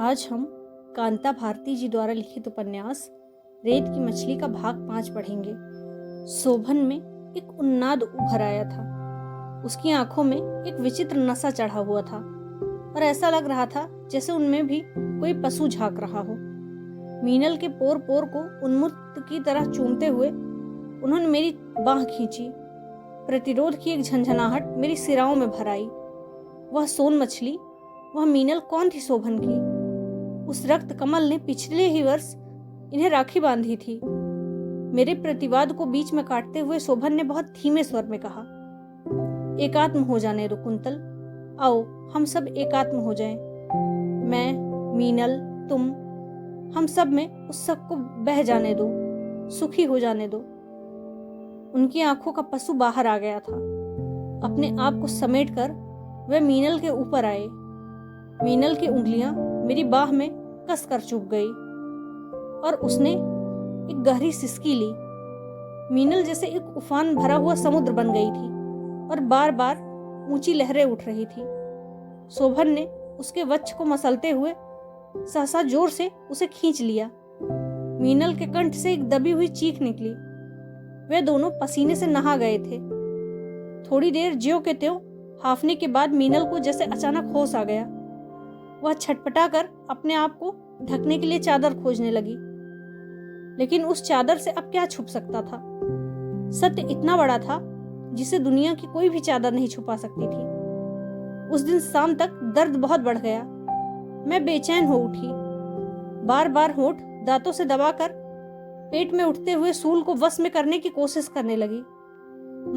आज हम कांता भारती जी द्वारा लिखित उपन्यास रेत की मछली का भाग 5 पढ़ेंगे। शोभन में एक उन्माद उभर आया था। उसकी आंखों में एक विचित्र नशा चढ़ा हुआ था और ऐसा लग रहा था जैसे उनमें भी कोई पशु झांक रहा हो। मीनल के पोर पोर को उन्मुक्त की तरह चूमते हुए उन्होंने मेरी बांह खींची। प्रतिरोध की एक झंझनाहट मेरी सिराओं में भर आई। वह सोन मछली, वह मीनल कौन थी शोभन की? उस रक्त कमल ने पिछले ही वर्ष इन्हें राखी बांधी थी। मेरे प्रतिवाद को बीच में काटते हुए शोभन ने बहुत धीमे स्वर में कहा, एकात्म हो जाने दो कुंतल, आओ हम सब एकात्म हो जाएं। मैं, मीनल, तुम, हम सब में उस शक को बह जाने दो, सुखी हो जाने दो। उनकी आंखों का पशु बाहर आ गया था। अपने आप को समेटकर वे मीनल के ऊपर आए। मीनल की उंगलियां मेरी बाह में कस कर चुभ गई और उसने एक गहरी सिसकी ली। मीनल जैसे एक उफान भरा हुआ समुद्र बन गई थी और बार बार ऊंची लहरें उठ रही थी। शोभन ने उसके वक्ष को मसलते हुए सहसा जोर से उसे खींच लिया। मीनल के कंठ से एक दबी हुई चीख निकली। वे दोनों पसीने से नहा गए थे। थोड़ी देर ज्यों के त्यों हाफने के बाद मीनल को जैसे अचानक होश आ गया। वह छटपटा कर अपने आप को ढकने के लिए चादर खोजने लगी, लेकिन उस चादर से अब क्या छुप सकता था? सत्य इतना बड़ा था जिसे दुनिया की कोई भी चादर नहीं छुपा सकती थी। उस दिन शाम तक दर्द बहुत बढ़ गया। मैं बेचैन हो उठी। बार बार होंठ दांतों से दबाकर पेट में उठते हुए सूल को वश में करने की कोशिश करने लगी।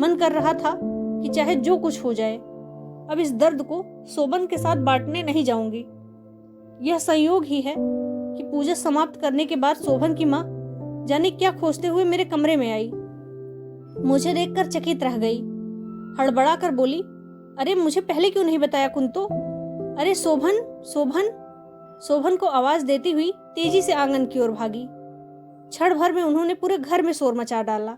मन कर रहा था कि चाहे जो कुछ हो जाए, अब इस दर्द को शोभन के साथ बांटने नहीं जाऊंगी। यह संयोग ही है कि पूजा समाप्त करने के बाद शोभन की माँ जाने क्या खोजते हुए मेरे कमरे में आई। मुझे देखकर चकित रह गई। हड़बड़ा कर बोली, अरे मुझे पहले क्यों नहीं बताया कुंतो? अरे शोभन, शोभन। शोभन को आवाज देती हुई तेजी से आंगन की ओर भागी। क्षण भर में उन्होंने पूरे घर में शोर मचा डाला।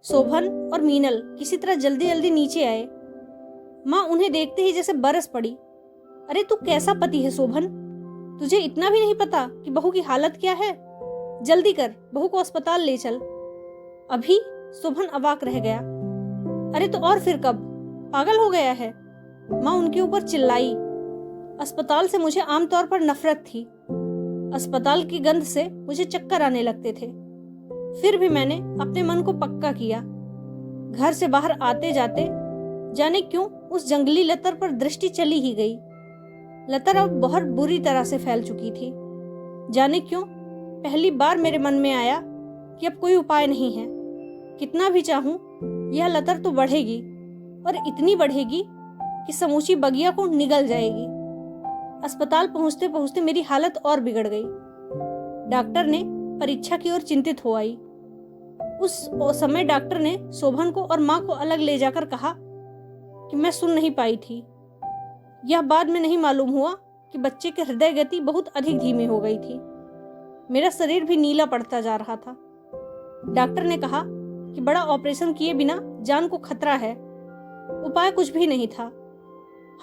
शोभन और मीनल किसी तरह जल्दी जल्दी नीचे आए। माँ उन्हें देखते ही जैसे बरस पड़ी। अरे तू कैसा पति है शोभन? तुझे इतना भी नहीं पता कि बहू की हालत क्या है? जल्दी कर, बहू को अस्पताल ले चल। अभी? शोभन अवाक रह गया। अरे तो और फिर कब? पागल हो गया है? माँ उनके ऊपर चिल्लाई। अस्पताल से मुझे आमतौर पर नफरत थी। अस्पताल की गंध से मुझे चक्कर आने लगते थे। फिर भी मैंने अपने मन को पक्का किया। घर से बाहर आते जाते जाने क्यों उस जंगली लतर पर दृष्टि चली ही गई। लतर अब बहुत बुरी तरह से फैल चुकी थी। जाने क्यों पहली बार मेरे मन में आया कि अब कोई उपाय नहीं है। कितना भी चाहूं यह लतर तो बढ़ेगी और इतनी बढ़ेगी कि समूची बगिया को निगल जाएगी। अस्पताल पहुंचते पहुंचते मेरी हालत और बिगड़ गई। डॉक्टर ने परीक्षा की ओर चिंतित हो आई। उस समय डॉक्टर ने शोभन को और माँ को अलग ले जाकर कहा कि मैं सुन नहीं पाई थी। यह बाद में नहीं मालूम हुआ कि बच्चे की हृदय गति बहुत अधिक धीमी हो गई थी। मेरा शरीर भी नीला पड़ता जा रहा था। डॉक्टर ने कहा कि बड़ा ऑपरेशन किए बिना जान को खतरा है। उपाय कुछ भी नहीं था।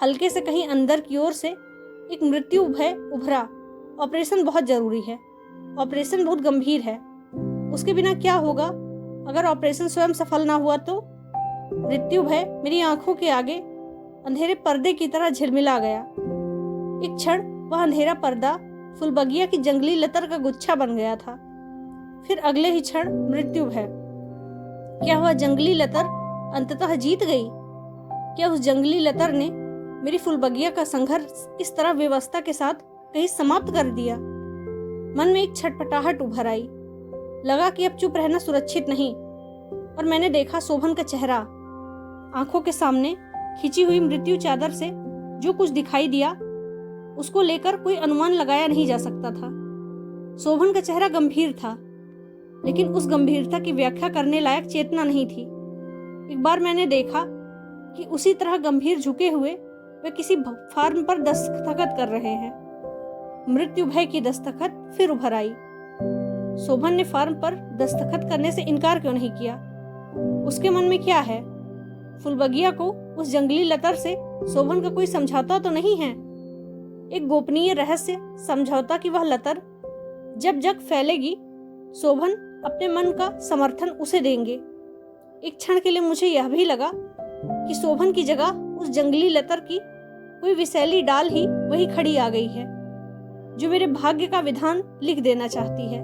हल्के से कहीं अंदर की ओर से एक मृत्यु भय उभरा। ऑपरेशन बहुत जरूरी है। ऑपरेशन बहुत गंभीर है। उसके बिना क्या होगा अगर ऑपरेशन स्वयं सफल ना हुआ तो? मृत्यु भय मेरी आंखों के आगे अंधेरे पर्दे की तरह झिलमिला गया। एक क्षण वह अंधेरा पर्दा फुलबगिया की जंगली लतर का गुच्छा बन गया था। फिर अगले ही क्षण मृत्यु भय। क्या वह जंगली लतर अंततः जीत गई? क्या उस जंगली लतर ने मेरी फुलबगिया का संघर्ष इस तरह व्यवस्था के साथ कहीं समाप्त कर दिया? मन में एक छटपटाहट उभर आई। लगा कि अब चुप रहना सुरक्षित नहीं, और मैंने देखा शोभन का चेहरा। आंखों के सामने खिंची हुई मृत्यु चादर से जो कुछ दिखाई दिया उसको लेकर कोई अनुमान लगाया नहीं जा सकता था। शोभन का चेहरा गंभीर था, लेकिन उस गंभीरता की व्याख्या करने लायक चेतना नहीं थी। एक बार मैंने देखा कि उसी तरह गंभीर झुके हुए वे किसी फॉर्म पर दस्तखत कर रहे हैं। मृत्यु भय की दस्तखत फिर उभर आई। शोभन ने फॉर्म पर दस्तखत करने से इनकार क्यों नहीं किया? उसके मन में क्या है? फुलबगिया को उस जंगली लतर से शोभन का कोई समझौता तो नहीं है? एक गोपनीय रहस्य समझौता कि वह लतर जब जग फैलेगी शोभन अपने मन का समर्थन उसे देंगे। एक क्षण के लिए मुझे यह भी लगा कि शोभन की जगह उस जंगली लतर की कोई विषैली डाल ही वही खड़ी आ गई है, जो मेरे भाग्य का विधान लिख देना चाहती है।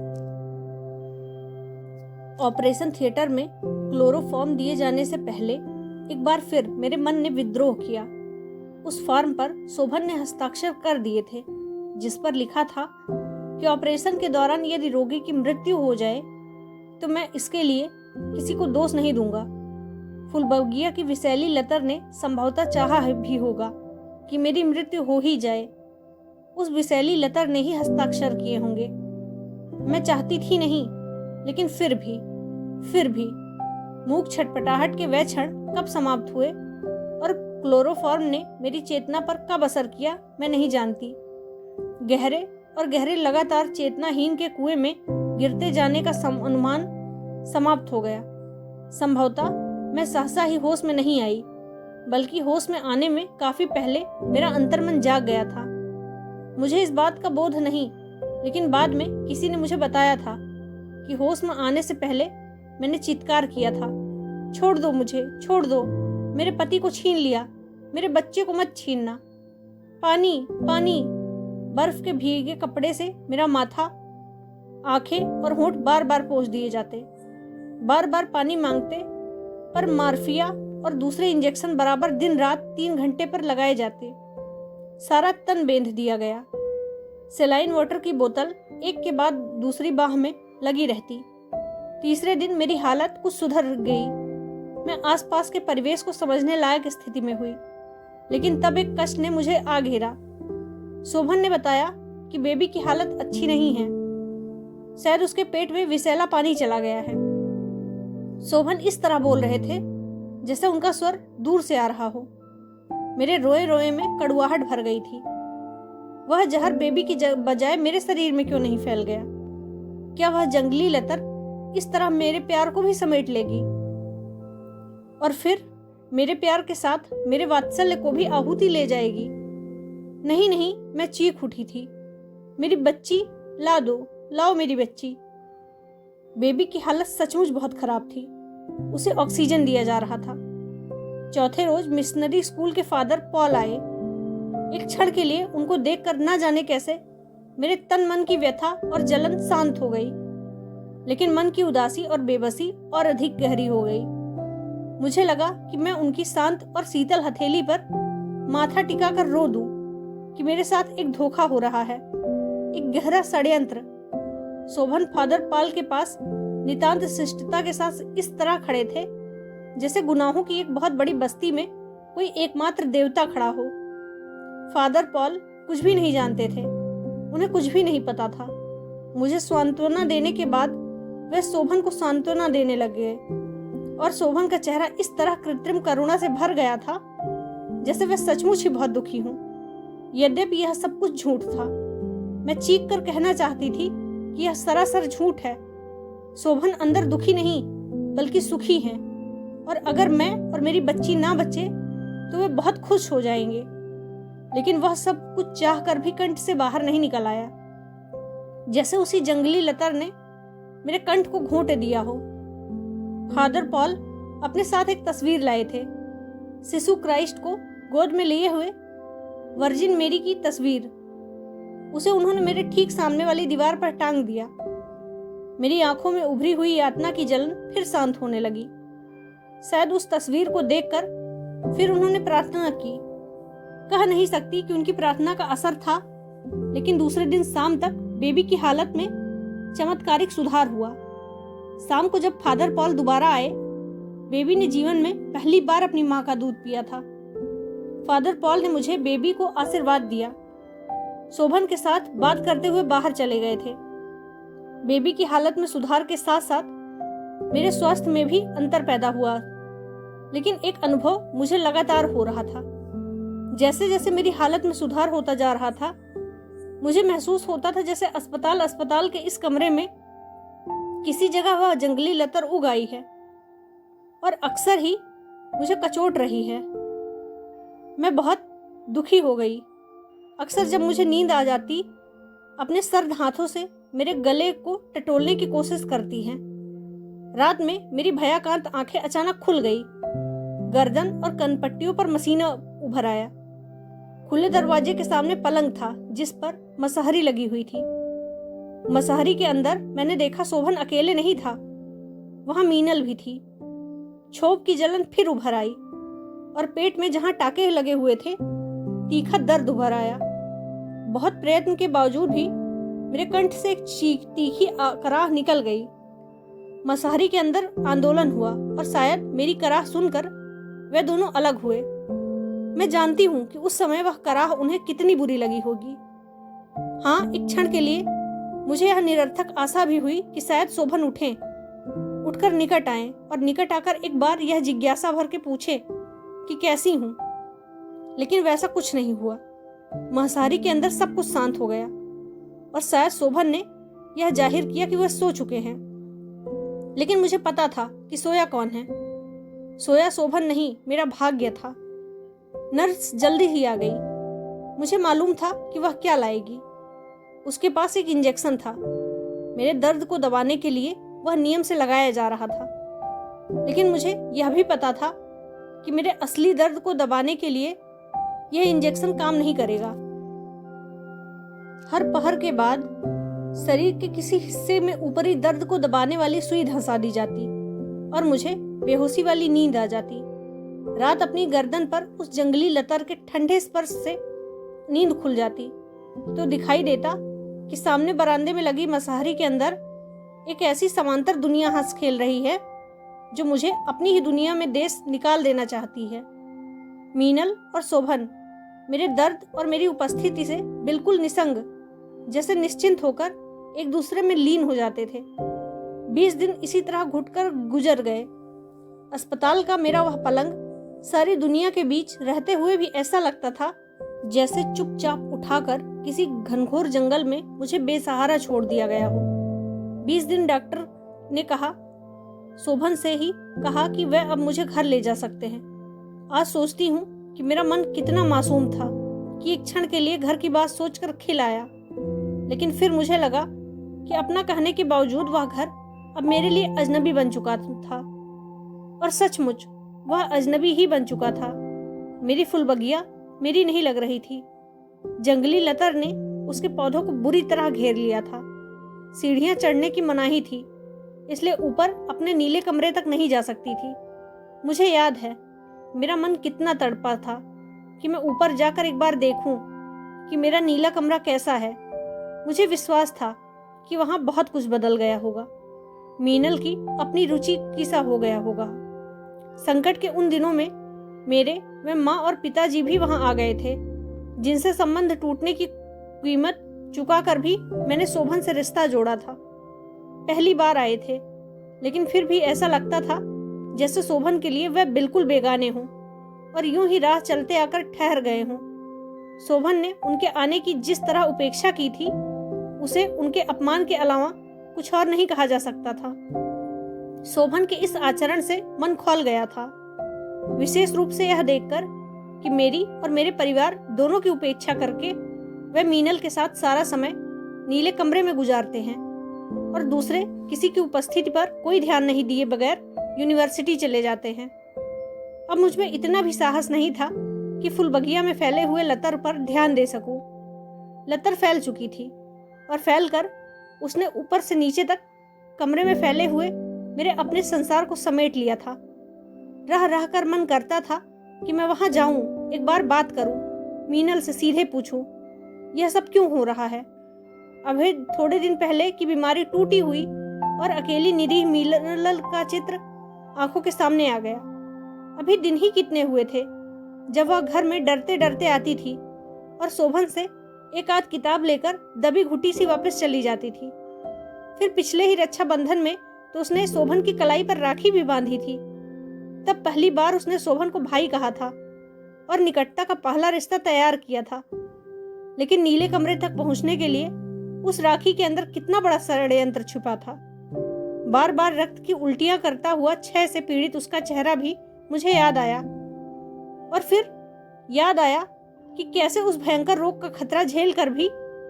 ऑपरेशन थिएटर में क्लोरोफॉर्म दिए जाने से पहले एक बार फिर मेरे मन ने विद्रोह किया। उस फॉर्म पर शोभन ने हस्ताक्षर कर दिए थे, जिस पर लिखा था कि ऑपरेशन के दौरान यदि रोगी की मृत्यु हो जाए तो मैं इसके लिए किसी को दोष नहीं दूंगा। फुलबगिया की विषैली लतर ने संभवतः चाहा भी होगा कि मेरी मृत्यु हो ही जाए। उस विषैली लतर ने ही हस्ताक्षर किए होंगे। मैं चाहती थी नहीं, लेकिन फिर भी मूक छटपटाहट के वह क्षण कब समाप्त हुए और क्लोरोफॉर्म ने मेरी चेतना पर कब असर किया मैं नहीं जानती। गहरे लगातार चेतनाहीन के कुएं में गिरते जाने का अनुमान समाप्त हो गया। संभवतः मैं सहसा ही होश में नहीं आई, बल्कि होश में आने में काफी पहले मेरा अंतर्मन जाग गया था। मुझे इस बात का बोध नहीं, लेकिन बाद में किसी ने मुझे बताया था कि होश में आने से पहले मैंने चित्कार किया था, छोड़ दो मुझे, छोड़ दो, मेरे पति को छीन लिया, मेरे बच्चे को मत छीनना। पानी पानी। बर्फ के भीगे कपड़े से मेरा माथा, आंखें और होंठ बार बार पोंछ दिए जाते। बार बार पानी मांगते, पर मार्फिया और दूसरे इंजेक्शन बराबर दिन रात 3 घंटे पर लगाए जाते। सारा तन बेंध दिया गया। सेलाइन वाटर की बोतल एक के बाद दूसरी बाह में लगी रहती। तीसरे दिन मेरी हालत कुछ सुधर गई। मैं आसपास के परिवेश को समझने लायक स्थिति में हुई, लेकिन तब एक कष्ट ने मुझे आ घेरा। शोभन ने बताया कि बेबी की हालत अच्छी नहीं है, शायद उसके पेट में विषैला पानी चला गया है। शोभन इस तरह बोल रहे थे जैसे उनका स्वर दूर से आ रहा हो। मेरे रोए रोए में कड़ुआहट भर गई थी। वह जहर बेबी की बजाय मेरे शरीर में क्यों नहीं फैल गया? क्या वह जंगली लतर इस तरह मेरे प्यार को भी समेट लेगी और फिर मेरे प्यार के साथ मेरे वात्सल्य को भी आहुति ले जाएगी? नहीं नहीं, मैं चीख उठी थी। मेरी बच्ची ला दो, लाओ मेरी बच्ची। बेबी की हालत सचमुच बहुत खराब थी। उसे ऑक्सीजन दिया जा रहा था। चौथे रोज मिशनरी स्कूल के फादर पॉल आए। एक क्षण के लिए उनको देखकर ना जाने कैसे मेरे तन मन की व्यथा और जलन शांत हो गई, लेकिन मन की उदासी और बेबसी और अधिक गहरी हो गई। मुझे लगा कि मैं उनकी शांत और शीतल हथेली पर माथा टिकाकर रो दूं कि मेरे साथ एक धोखा हो रहा है, एक गहरा षड्यंत्र। शोभन फादर पॉल के पास नितांत शिष्टता के साथ इस तरह खड़े थे जैसे गुनाहों की एक बहुत बड़ी बस्ती में कोई एकमात्र देवता खड़ा हो। फादर पॉल कुछ भी नहीं जानते थे, उन्हें कुछ भी नहीं पता था। मुझे सांत्वना देने के बाद वे शोभन को सांत्वना देने लगे और शोभन का चेहरा इस तरह कृत्रिम करुणा से भर गया था जैसे वे सचमुच ही बहुत दुखी हूं। यद्यपि यह सब कुछ झूठ था। मैं चीख कर कहना चाहती थी कि यह सरासर झूठ है। शोभन अंदर दुखी नहीं बल्कि सुखी हैं, और अगर मैं और मेरी बच्ची ना बचे तो वे बहुत खुश हो जाएंगे। लेकिन वह सब कुछ चाह कर भी कंठ से बाहर नहीं निकल आया, जैसे उसी जंगली लतर ने मेरे कंठ को घोंट दिया हो। फादर पॉल अपने साथ एक तस्वीर लाए थे, शिशु क्राइस्ट को गोद में लिए हुए वर्जिन मेरी की तस्वीर। उसे उन्होंने मेरे ठीक सामने वाली दीवार पर टांग दिया। मेरी आंखों में उभरी हुई यातना की जलन फिर शांत होने लगी। शायद उस तस्वीर को देखकर फिर उन्होंने प्रार्थना की। कह नहीं सकती कि उनकी प्रार्थना का असर था, लेकिन दूसरे दिन शाम तक बेबी की हालत में चमत्कारिक सुधार हुआ। शाम को जब फादर पॉल दोबारा आए, बेबी ने जीवन में पहली बार अपनी माँ का दूध पिया था। फादर पॉल ने मुझे बेबी को आशीर्वाद दिया। शोभन के साथ बात करते हुए बाहर चले गए थे। बेबी की हालत में सुधार के साथ साथ मेरे स्वास्थ्य में भी अंतर पैदा हुआ, लेकिन एक अनुभव मुझे लगातार हो रहा था। जैसे जैसे मेरी हालत में सुधार होता जा रहा था, मुझे महसूस होता था जैसे अस्पताल के इस कमरे में किसी जगह वह जंगली लतर उग आई है और अक्सर ही मुझे कचोट रही है। मैं बहुत दुखी हो गई। अक्सर जब मुझे नींद आ जाती, अपने सर्द हाथों से मेरे गले को टटोलने की कोशिश करती हैं। रात में मेरी भयाकांत आंखें अचानक खुल गई। गर्दन और कनपट्टियों पर मसीना उभर आया। खुले दरवाजे के सामने पलंग था जिस पर मसहरी लगी हुई थी। मसहरी के अंदर मैंने देखा शोभन अकेले नहीं था, वहां मीनल भी थी। छोप की जलन फिर उभर आई और पेट में जहां टाके लगे हुए थे तीखा दर्द उभर आया। बहुत प्रयत्न के बावजूद भी मेरे कंठ से एक तीखी कराह निकल गई। मसहरी के अंदर आंदोलन हुआ और शायद मेरी कराह सुनकर वे दोनों अलग हुए। मैं जानती हूँ कि उस समय वह कराह उन्हें कितनी बुरी लगी होगी। हाँ, एक क्षण के लिए मुझे यह निरर्थक आशा भी हुई कि शायद शोभन उठकर निकट आए और निकट आकर एक बार यह जिज्ञासा भर के पूछे कि कैसी हूँ। लेकिन वैसा कुछ नहीं हुआ। मसहरी के अंदर सब कुछ शांत हो गया और शायद शोभन ने यह जाहिर किया कि वह सो चुके हैं। लेकिन मुझे पता था कि सोया कौन है। सोया शोभन नहीं, मेरा भाग्य था। नर्स जल्दी ही आ गई। मुझे मालूम था कि वह क्या लाएगी। उसके पास एक इंजेक्शन था। मेरे दर्द को दबाने के लिए वह नियम से लगाया जा रहा था। लेकिन मुझे यह भी पता था कि मेरे असली दर्द को दबाने के लिए यह इंजेक्शन काम नहीं करेगा। हर पहर के बाद शरीर के किसी हिस्से में ऊपरी दर्द को दबाने वाली सुई धंसा दी जाती और मुझे बेहोशी वाली नींद आ जाती। रात अपनी गर्दन पर उस जंगली लतर के ठंडे स्पर्श से नींद खुल जाती तो दिखाई देता कि सामने बरामदे में लगी मसहरी के अंदर एक ऐसी समांतर दुनिया हंस खेल रही है जो मुझे अपनी ही दुनिया में देश निकाल देना चाहती है। मीनल और शोभन मेरे दर्द और मेरी उपस्थिति से बिल्कुल निसंग, जैसे निश्चिंत होकर एक दूसरे में लीन हो जाते थे। 20 दिन इसी तरह घुटकर गुजर गए। अस्पताल का मेरा वह पलंग सारी दुनिया के बीच रहते हुए भी ऐसा लगता था जैसे चुपचाप उठाकर किसी घनघोर जंगल में मुझे बेसहारा छोड़ दिया गया हो। 20 दिन डॉक्टर ने कहा, शोभन से ही कहा कि वह अब मुझे घर ले जा सकते हैं। आज सोचती हूँ कि मेरा मन कितना मासूम था कि एक क्षण के लिए घर की बात सोचकर खिल आया। लेकिन फिर मुझे लगा कि अपना कहने के बावजूद वह घर अब मेरे लिए अजनबी बन चुका था। और सचमुच वह अजनबी ही बन चुका था। मेरी फुलबगिया मेरी नहीं लग रही थी। जंगली लतर ने उसके पौधों को बुरी तरह घेर लिया था। सीढ़ियां चढ़ने की मनाही थी, इसलिए ऊपर अपने नीले कमरे तक नहीं जा सकती थी। मुझे याद है मेरा मन कितना तड़पा था कि मैं ऊपर जाकर एक बार देखूं कि मेरा नीला कमरा कैसा है। मुझे विश्वास था कि वहां बहुत कुछ बदल गया होगा। मीनल की अपनी रुचि की सा हो गया होगा। संकट के उन दिनों में मेरे व माँ और पिताजी भी वहां आ गए थे, जिनसे संबंध टूटने की कीमत चुकाकर भी मैंने शोभन से रिश्ता जोड़ा था। पहली बार आए थे, लेकिन फिर भी ऐसा लगता था जैसे शोभन के लिए वह बिल्कुल बेगाने हों और यूं ही राह चलते आकर ठहर गए हों। शोभन ने उनके आने की जिस तरह उपेक्षा की थी, उसे उनके अपमान के अलावा कुछ और नहीं कहा जा सकता था। शोभन के इस आचरण से मन खौल गया था, विशेष रूप से यह देखकर कि मेरी और मेरे परिवार दोनों की उपेक्षा करके वे मीनल के साथ सारा समय नीले कमरे में गुजारते हैं और दूसरे किसी की उपस्थिति पर कोई ध्यान नहीं दिए बगैर यूनिवर्सिटी चले जाते हैं। अब मुझ में इतना भी साहस नहीं था कि फुलबगिया में फैले हुए लतर पर ध्यान दे सकूं। लतर फैल चुकी थी और फैलकर उसने ऊपर से नीचे तक कमरे में फैले हुए मेरे अपने संसार को समेट लिया था। रह रह कर मन करता था कि मैं वहां जाऊं, एक बार बात करूं, मीनल से सीधे पूछूं यह सब क्यों हो रहा है। अभी थोड़े दिन पहले की बीमारी टूटी हुई और अकेली निरीह मीनल का चित्र आंखों के सामने आ गया। अभी दिन ही कितने हुए थे जब वह घर में डरते डरते आती थी और शोभन से एक आध किताब लेकर दबी घुटी सी वापस चली जाती थी। फिर पिछले ही रक्षाबंधन में तो उसने शोभन की कलाई पर राखी भी बांधी थी। तब पहली बार उसने शोभन को भाई कहा था और निकटता का पहला रिश्ता तैयार किया था। लेकिन नीले कमरे तक पहुंचने के लिए उस राखी के अंदर कितना बड़ा षड्यंत्र छुपा था। बार बार रक्त की उल्टियां करता हुआ क्षय से पीड़ित उसका चेहरा भी मुझे याद आया। और फिर याद आया कि कैसे उस भयंकर रोग का खतरा झेल कर भी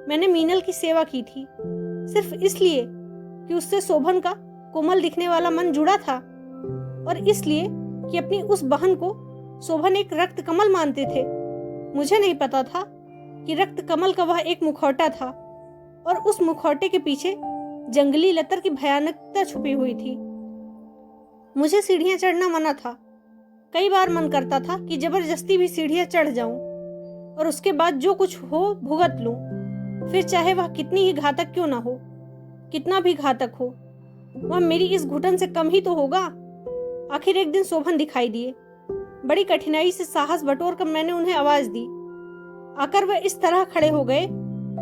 मैंने मीनल की सेवा की थी, सिर्फ इसलिए कि उससे शोभन का कोमल दिखने वाला मन जुड़ा था, और इसलिए कि अपनी उस बहन को शोभन एक रक्त कमल मानते थे। मुझे नहीं पता था कि रक्त कमल का वह एक मुखौटा था, और उस मुखौटे के पीछे जंगली लतर की भयानकता छुपी हुई थी। मुझे सीढ़ियां चढ़ना मना था। कई बार मन करता था कि जबरदस्ती भी सीढ़ियां चढ़ जाऊं और उसके बाद जो कुछ हो भुगत लूं, फिर चाहे वह कितनी ही घातक क्यों ना हो, कितना भी घातक हो, वह मेरी इस घुटन से कम ही तो होगा। आखिर एक दिन शोभन दिखाई दिए। बड़ी कठिनाई से साहस बटोर कर मैंने उन्हें आवाज दी। आकर वह इस तरह खड़े हो गए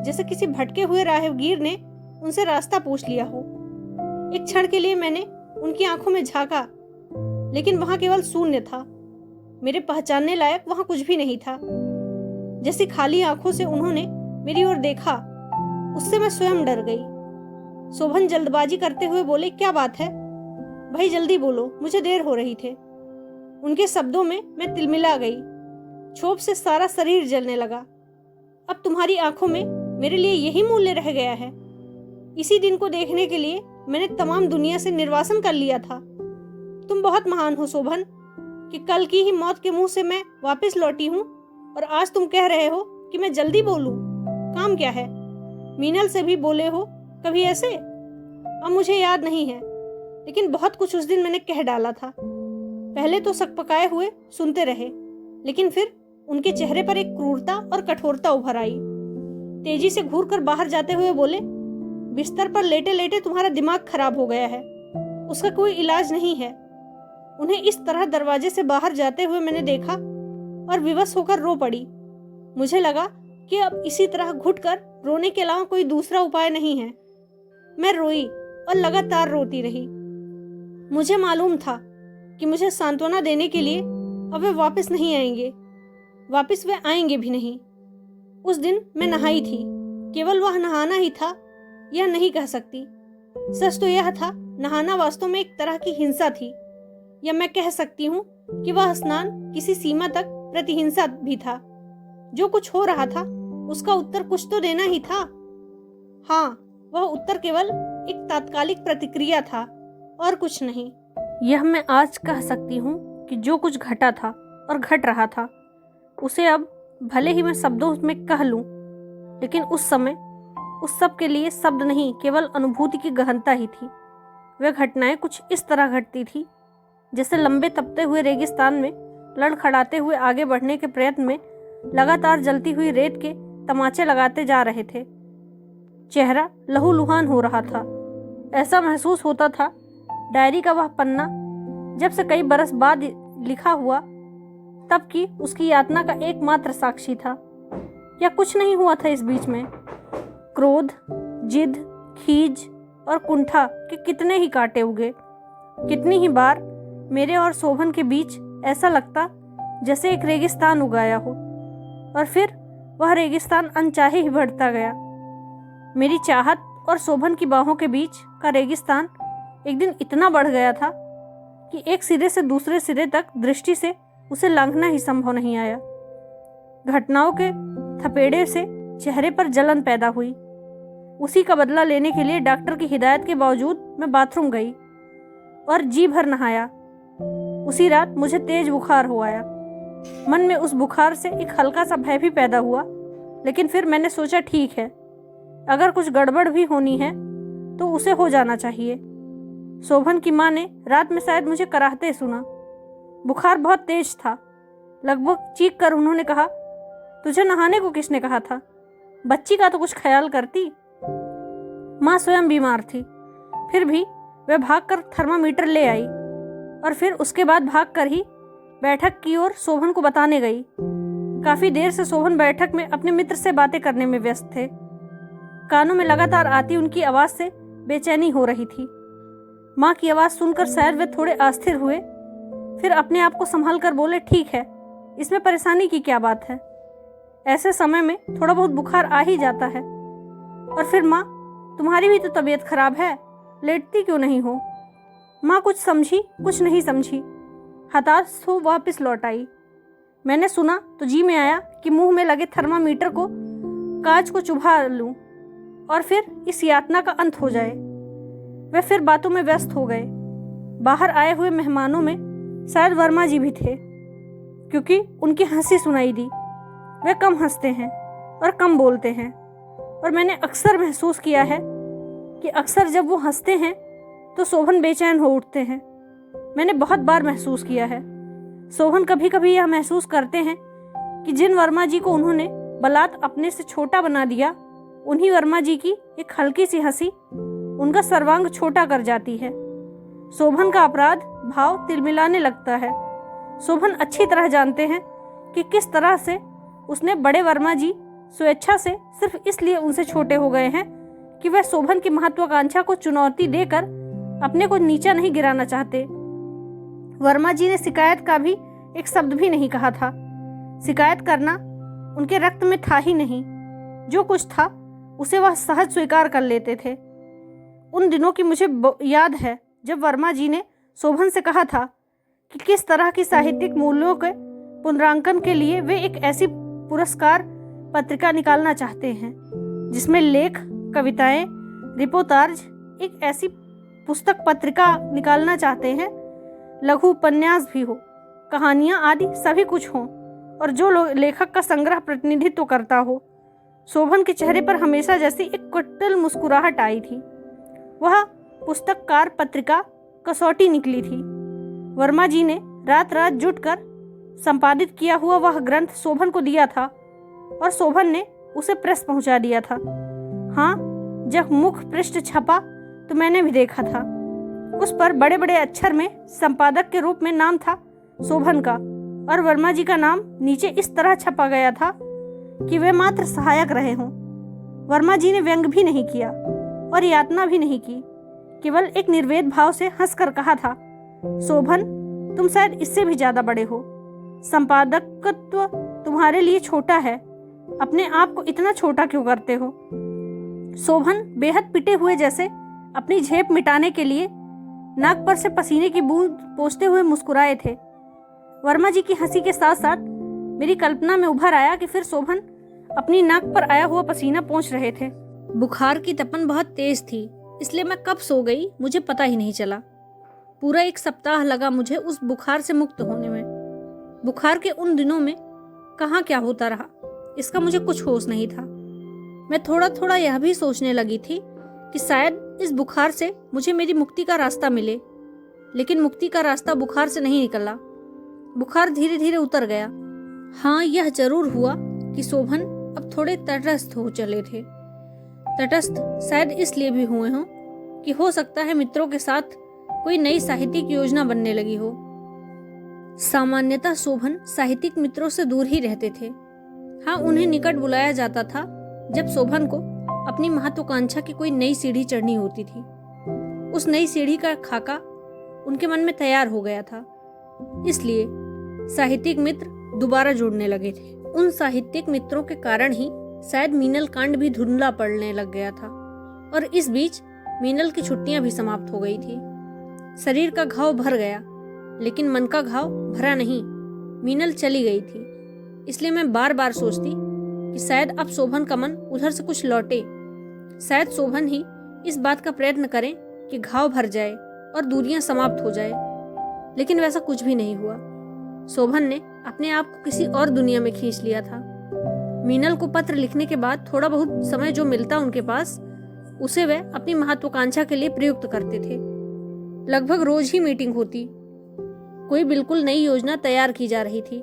जैसे किसी भटके हुए राहगीर ने उनसे रास्ता पूछ लिया हो। एक क्षण के लिए मैंने उनकी आंखों में झांका, लेकिन वहां केवल शून्य था। मेरे पहचानने लायक वहां कुछ भी नहीं था। जैसी खाली आंखों से उन्होंने मेरी ओर देखा, उससे मैं स्वयं डर गई। शोभन जल्दबाजी करते हुए बोले, क्या बात है भाई, जल्दी बोलो, मुझे देर हो रही थे। उनके शब्दों में मैं तिलमिला गई। क्षोभ से सारा शरीर जलने लगा। अब तुम्हारी आंखों में मेरे लिए यही मूल्य रह गया है। इसी दिन को देखने के लिए मैंने तमाम दुनिया से निर्वासन कर लिया था। तुम बहुत महान हो शोभन, कि कल की ही मौत के मुंह से मैं वापस लौटी हूँ, और आज तुम कह रहे हो कि मैं जल्दी बोलूं। काम क्या है? मीनल से भी बोले हो कभी ऐसे? अब मुझे याद नहीं है, लेकिन बहुत कुछ उस दिन मैंने कह डाला था। पहले तो सकपकाए हुए सुनते रहे, लेकिन फिर उनके चेहरे पर एक क्रूरता और कठोरता उभर आई। तेजी से घूरकर बाहर जाते हुए बोले, बिस्तर पर लेटे लेटे तुम्हारा दिमाग खराब हो गया है, उसका कोई इलाज नहीं है। उन्हें इस तरह दरवाजे से बाहर जाते हुए मैंने देखा और विवश होकर रो पड़ी। मुझे लगा कि अब इसी तरह घुटकर रोने के अलावा कोई दूसरा उपाय नहीं है। मैं रोई और लगातार रोती रही। मुझे मालूम था कि मुझे सांत्वना देने के लिए अब वे वापस नहीं आएंगे, वापस वे आएंगे भी नहीं। उस दिन मैं नहाई थी, केवल वह नहाना ही था यह नहीं कह सकती। सच तो यह था, नहाना वास्तव में एक तरह की हिंसा थी, या मैं कह सकती हूँ कि वह स्नान किसी सीमा तक प्रतिहिंसा भी था। जो कुछ हो रहा था उसका उत्तर कुछ तो देना ही था। हाँ, वह उत्तर केवल एक तात्कालिक प्रतिक्रिया था और कुछ नहीं। यह मैं आज कह सकती हूँ कि जो कुछ घटा था और घट रहा था, उसे अब भले ही मैं शब्दों में कह लूं, लेकिन उस समय उस सब के लिए शब्द नहीं, केवल अनुभूति की गहनता ही थी। वे घटनाएं कुछ इस तरह घटती थी जैसे लंबे तपते हुए रेगिस्तान में लड़खड़ाते हुए आगे बढ़ने के प्रयत्न में लगातार जलती हुई रेत के तमाचे लगाते जा रहे थे। चेहरा लहूलुहान हो रहा था। ऐसा महसूस होता था डायरी का वह पन्ना जब से कई बरस बाद लिखा हुआ, तब की उसकी यातना का एकमात्र साक्षी था। या कुछ नहीं हुआ था इस बीच में। क्रोध, जिद, खीज और कुंठा के कितने ही कांटे उगे। कितनी ही बार मेरे और शोभन के बीच ऐसा लगता जैसे एक रेगिस्तान उगाया हो, और फिर वह रेगिस्तान अनचाहे ही बढ़ता गया। मेरी चाहत और शोभन की बाहों के बीच का रेगिस्तान एक दिन इतना बढ़ गया था कि एक सिरे से दूसरे सिरे तक दृष्टि से उसे लांघना ही संभव नहीं आया। घटनाओं के थपेड़े से चेहरे पर जलन पैदा हुई। उसी का बदला लेने के लिए डॉक्टर की हिदायत के बावजूद मैं बाथरूम गई और जी भर नहाया। उसी रात मुझे तेज बुखार हो आया। मन में उस बुखार से एक हल्का सा भय भी पैदा हुआ, लेकिन फिर मैंने सोचा ठीक है, अगर कुछ गड़बड़ भी होनी है तो उसे हो जाना चाहिए। शोभन की माँ ने रात में शायद मुझे कराहते सुना। बुखार बहुत तेज था। लगभग चीख कर उन्होंने कहा, तुझे नहाने को किसने कहा था? बच्ची का तो कुछ ख्याल करती। माँ स्वयं बीमार थी, फिर भी वह भागकर थर्मामीटर ले आई और फिर उसके बाद भागकर ही बैठक की ओर शोभन को बताने गई। काफी देर से शोभन बैठक में अपने मित्र से बातें करने में व्यस्त थे। कानों में लगातार आती उनकी आवाज से बेचैनी हो रही थी। माँ की आवाज सुनकर शायद वे थोड़े अस्थिर हुए, फिर अपने आप को संभाल कर बोले, ठीक है, इसमें परेशानी की क्या बात है? ऐसे समय में थोड़ा बहुत बुखार आ ही जाता है। और फिर माँ, तुम्हारी भी तो तबीयत खराब है, लेटती क्यों नहीं हो? माँ कुछ समझी, कुछ नहीं समझी। हताश हो वापस लौट आई। मैंने सुना तो जी में आया कि मुंह में लगे थर्मामीटर को कांच को चुभा लूं और फिर इस यातना का अंत हो जाए। वे फिर बातों में व्यस्त हो गए। बाहर आए हुए मेहमानों में शायद वर्मा जी भी थे, क्योंकि उनकी हंसी सुनाई दी। वे कम हंसते हैं और कम बोलते हैं, और मैंने अक्सर महसूस किया है कि अक्सर जब वो हंसते हैं तो शोभन बेचैन हो उठते हैं। मैंने बहुत बार महसूस किया है। शोभन कभी कभी यह महसूस करते हैं कि जिन वर्मा जी को उन्होंने बलात् अपने से छोटा बना दिया, उन्हीं वर्मा जी की एक हल्की सी हंसी उनका सर्वांग छोटा कर जाती है। शोभन का अपराध भाव तिलमिलाने लगता है। शोभन अच्छी तरह जानते हैं कि किस तरह से उसने बड़े वर्मा जी स्वेच्छा से सिर्फ इसलिए उनसे छोटे हो गए हैं कि वह शोभन की महत्वाकांक्षा को चुनौती देकर अपने को नीचा नहीं गिराना चाहते। वर्मा जी ने शिकायत का भी एक शब्द भी नहीं कहा था। शिकायत करना उनके रक्त में था ही नहीं। जो कुछ था उसे वह सहज स्वीकार कर लेते थे। उन दिनों की मुझे याद है जब वर्मा जी ने शोभन से कहा था कि किस तरह की साहित्यिक मूल्यों के पुनरांकन के लिए वे एक ऐसी पुरस्कार पत्रिका निकालना चाहते हैं जिसमें लेख, कविताएं, रिपोर्टाज, एक ऐसी पुस्तक पत्रिका निकालना चाहते हैं, लघु उपन्यास भी हो, कहानियां आदि सभी कुछ हो, और जो लेखक का संग्रह प्रतिनिधित्व करता हो। शोभन के चेहरे पर हमेशा जैसी एक कुटिल मुस्कुराहट आई थी। वह पुस्तककार पत्रिका कसौटी निकली थी। वर्मा जी ने रात रात जुटकर संपादित किया हुआ वह ग्रंथ शोभन को दिया था, और शोभन ने उसे प्रेस पहुंचा दिया था। हाँ, जब मुख पृष्ठ छपा तो मैंने भी देखा था। उस पर बड़े बड़े अक्षर में संपादक के रूप में नाम था शोभन का, और वर्मा जी का नाम नीचे इस तरह छपा गया था कि वे मात्र सहायक रहे हों। वर्मा जी ने व्यंग भी नहीं किया और यातना भी नहीं की, केवल एक निर्वेद भाव से हंसकर कहा था, शोभन, तुम शायद इससे भी ज्यादा बड़े हो। संपादकत्व तुम्हारे लिए छोटा है। अपने आप को इतना छोटा क्यों करते हो? शोभन बेहद पिटे हुए जैसे अपनी झेप मिटाने के लिए नाक पर से पसीने की बूंद पोंछते हुए मुस्कुराए थे। वर्मा जी की हंसी के साथ साथ मेरी कल्पना में उभर आया कि फिर शोभन अपनी नाक पर आया हुआ पसीना पोंछ रहे थे। बुखार की तपन बहुत तेज थी, इसलिए मैं कब सो गई मुझे पता ही नहीं चला। पूरा 1 सप्ताह लगा मुझे उस बुखार से मुक्त होने में। बुखार के उन दिनों में कहाँ क्या होता रहा, इसका मुझे कुछ होश नहीं था। मैं थोड़ा थोड़ा यह भी सोचने लगी थी कि शायद इस बुखार से मुझे मेरी मुक्ति का रास्ता मिले, लेकिन मुक्ति का रास्ता बुखार से नहीं निकला। बुखार धीरे धीरे उतर गया। हाँ, यह जरूर हुआ कि शोभन अब थोड़े तटस्थ हो चले थे। तटस्थ शायद इसलिए भी हुए हों कि हो सकता है मित्रों के साथ कोई नई साहित्यिक योजना बनने लगी हो। सामान्यतः शोभन साहित्यिक मित्रों से दूर ही रहते थे। हाँ, उन्हें निकट बुलाया जाता था जब शोभन को अपनी महत्वाकांक्षा की कोई नई सीढ़ी चढ़नी होती थी। उस नई सीढ़ी का खाका उनके मन में तैयार हो गया था, इसलिए साहित्यिक मित्र दोबारा जुड़ने लगे थे। उन साहित्यिक मित्रों के कारण ही शायद मीनल कांड भी धुंधला पड़ने लग गया था, और इस बीच मीनल की छुट्टियां भी समाप्त हो गई थी। शरीर का घाव भर गया, लेकिन मन का घाव भरा नहीं। मीनल चली गई थी, इसलिए मैं बार बार सोचती कि शायद अब शोभन का मन उधर से कुछ लौटे। शायद शोभन ही इस बात का प्रयत्न करें कि घाव भर जाए और दूरियां समाप्त हो जाए, लेकिन वैसा कुछ भी नहीं हुआ। शोभन ने अपने आप को किसी और दुनिया में खींच लिया था। मीनल को पत्र लिखने के बाद थोड़ा बहुत समय जो मिलता उनके पास, उसे वे अपनी महत्वाकांक्षा के लिए प्रयुक्त करते थे। लगभग रोज ही मीटिंग होती, कोई बिल्कुल नई योजना तैयार की जा रही थी।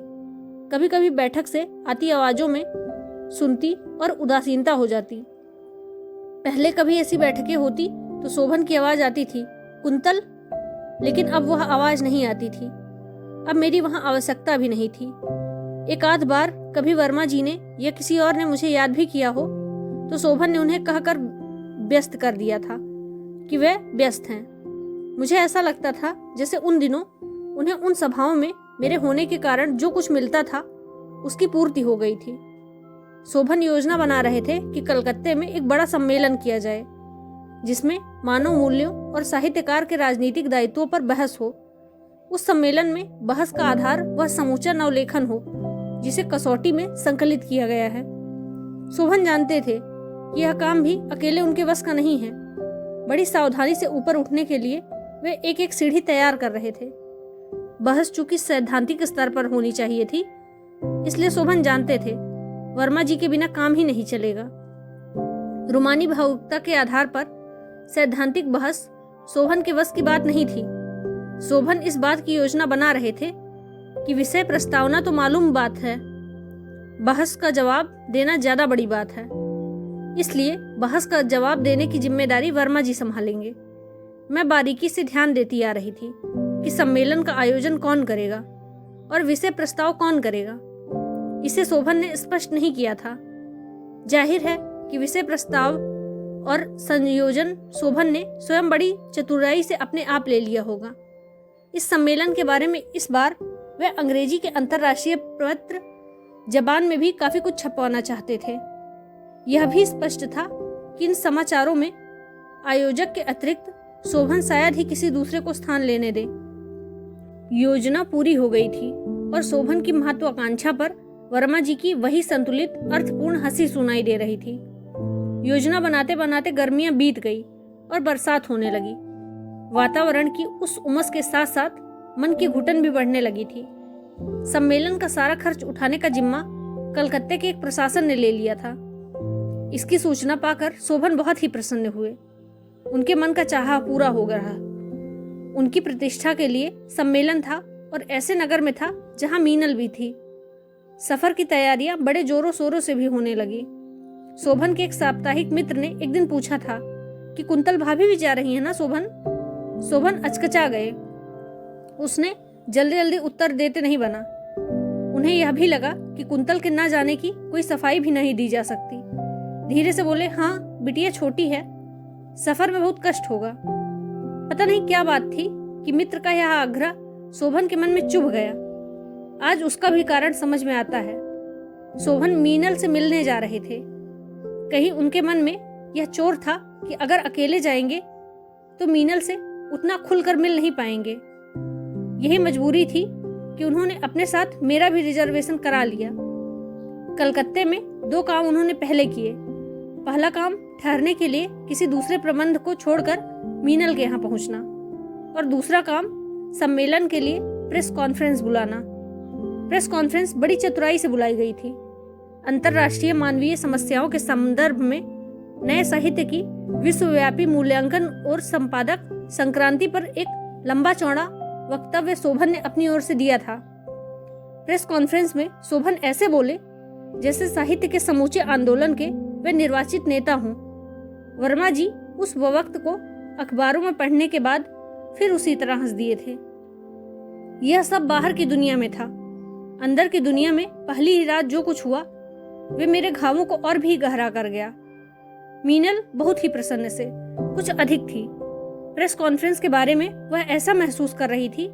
कभी कभी बैठक से आती आवाजों में सुनती और उदासीनता हो जाती। पहले कभी ऐसी बैठकें होती तो शोभन की आवाज आती थी, कुंतल, लेकिन अब वह आवाज नहीं आती थी। अब मेरी वहां आवश्यकता भी नहीं थी। एक आध बार कभी वर्मा जी ने या किसी और ने मुझे याद भी किया हो तो शोभन ने उन्हें कहकर व्यस्त कर दिया था कि वे व्यस्त हैं। मुझे ऐसा लगता था जैसे उन दिनों उन्हें उन सभाओं में मेरे होने के कारण जो कुछ मिलता था उसकी पूर्ति हो गई थी। शोभन योजना बना रहे थे कि कलकत्ते में एक बड़ा सम्मेलन किया जाए जिसमें मानव मूल्यों और साहित्यकार के राजनीतिक दायित्वों पर बहस हो। उस सम्मेलन में बहस का आधार वह समूचा नवलेखन हो जिसे कसौटी में संकलित किया गया है। शोभन जानते थे कि यह काम भी अकेले उनके बस का नहीं है। बड़ी सावधानी से ऊपर उठने के लिए वे एक एक सीढ़ी तैयार कर रहे थे। बहस चूंकि सैद्धांतिक स्तर पर होनी चाहिए थी, इसलिए शोभन जानते थे वर्मा जी के बिना काम ही नहीं चलेगा। रूमानी भावुकता के आधार पर सैद्धांतिक बहस शोभन के बस की बात नहीं थी। शोभन इस बात की योजना बना रहे थे कि विषय प्रस्तावना तो मालूम बात है, बहस का जवाब देना ज्यादा बड़ी बात है। इसलिए बहस का जवाब देने की जिम्मेदारी वर्मा जी संभालेंगे। मैं बारीकी से ध्यान देती आ रही थी कि सम्मेलन का आयोजन कौन करेगा और विषय प्रस्ताव कौन करेगा। इसे शोभन ने स्पष्ट नहीं किया था। जाहिर है कि विषय प्रस्ताव और संयोजन शोभन ने स्वयं बड़ी चतुराई से अपने आप ले लिया होगा। इस सम्मेलन के बारे में इस बार वे अंग्रेजी के अंतर्राष्ट्रीय पत्र जबान में भी काफी कुछ छपवाना चाहते थे। यह भी स्पष्ट था कि इन समाचारों में आयोजक के अतिरिक्त शोभन शायद ही किसी दूसरे को स्थान लेने दे। योजना पूरी हो गई थी और शोभन की महत्वाकांक्षा पर वर्मा जी की वही संतुलित अर्थपूर्ण हंसी सुनाई दे रही थी। योजना बनाते बनाते गर्मियां बीत गई और बरसात होने लगी। वातावरण की उस उमस के साथ साथ मन की घुटन भी बढ़ने लगी थी। सम्मेलन का सारा खर्च उठाने का जिम्मा कलकत्ते के एक प्रशासन ने ले लिया था। इसकी सूचना पाकर शोभन बहुत ही प्रसन्न हुए। उनके मन का चाहा पूरा हो रहा। उनकी प्रतिष्ठा के लिए सम्मेलन था और ऐसे नगर में था जहां मीनल भी थी। सफर की तैयारियां बड़े जोरों शोरों से भी होने लगी। शोभन के एक साप्ताहिक मित्र ने एक दिन पूछा था कि कुंतल भाभी भी जा रही है ना शोभन। शोभन अचकचा गए। उसने जल्दी जल्दी उत्तर देते नहीं बना। उन्हें यह भी लगा कि कुंतल के ना जाने की कोई सफाई भी नहीं दी जा सकती। धीरे से बोले, हाँ बिटिया छोटी है, सफर में बहुत कष्ट होगा। पता नहीं क्या बात थी कि मित्र का यह आग्रह शोभन के मन में चुभ गया। आज उसका भी कारण समझ में आता है। शोभन मीनल से मिलने जा रहे थे। कहीं उनके मन में यह चोर था कि अगर अकेले जाएंगे तो मीनल से उतना खुलकर मिल नहीं पाएंगे। यही मजबूरी थी कि उन्होंने अपने साथ मेरा भी रिजर्वेशन करा लिया। कलकत्ते में 2 काम उन्होंने पहले किए। पहला काम ठहरने के लिए किसी दूसरे प्रबंध को छोड़कर मीनल के यहाँ पहुंचना और दूसरा काम सम्मेलन के लिए प्रेस कॉन्फ्रेंस बुलाना। प्रेस कॉन्फ्रेंस बड़ी चतुराई से बुलाई गई थी। अंतर्राष्ट्रीय मानवीय समस्याओं के संदर्भ में नए साहित्य की विश्वव्यापी मूल्यांकन और संपादक संक्रांति पर एक लंबा चौड़ा वक्तव्य शोभन ने अपनी ओर से दिया था। प्रेस कॉन्फ्रेंस में शोभन ऐसे बोले जैसे साहित्य के समूचे आंदोलन के वे निर्वाचित नेता हों। वर्मा जी उस वक्त को अखबारों में पढ़ने के बाद फिर उसी तरह हंस दिए थे। यह सब बाहर की दुनिया में था। अंदर की दुनिया में पहली ही रात जो कुछ हुआ वे मेरे घावों को और भी गहरा कर गया। मीनल बहुत ही प्रसन्न से कुछ अधिक थी। प्रेस कॉन्फ्रेंस के बारे में वह ऐसा महसूस कर रही थी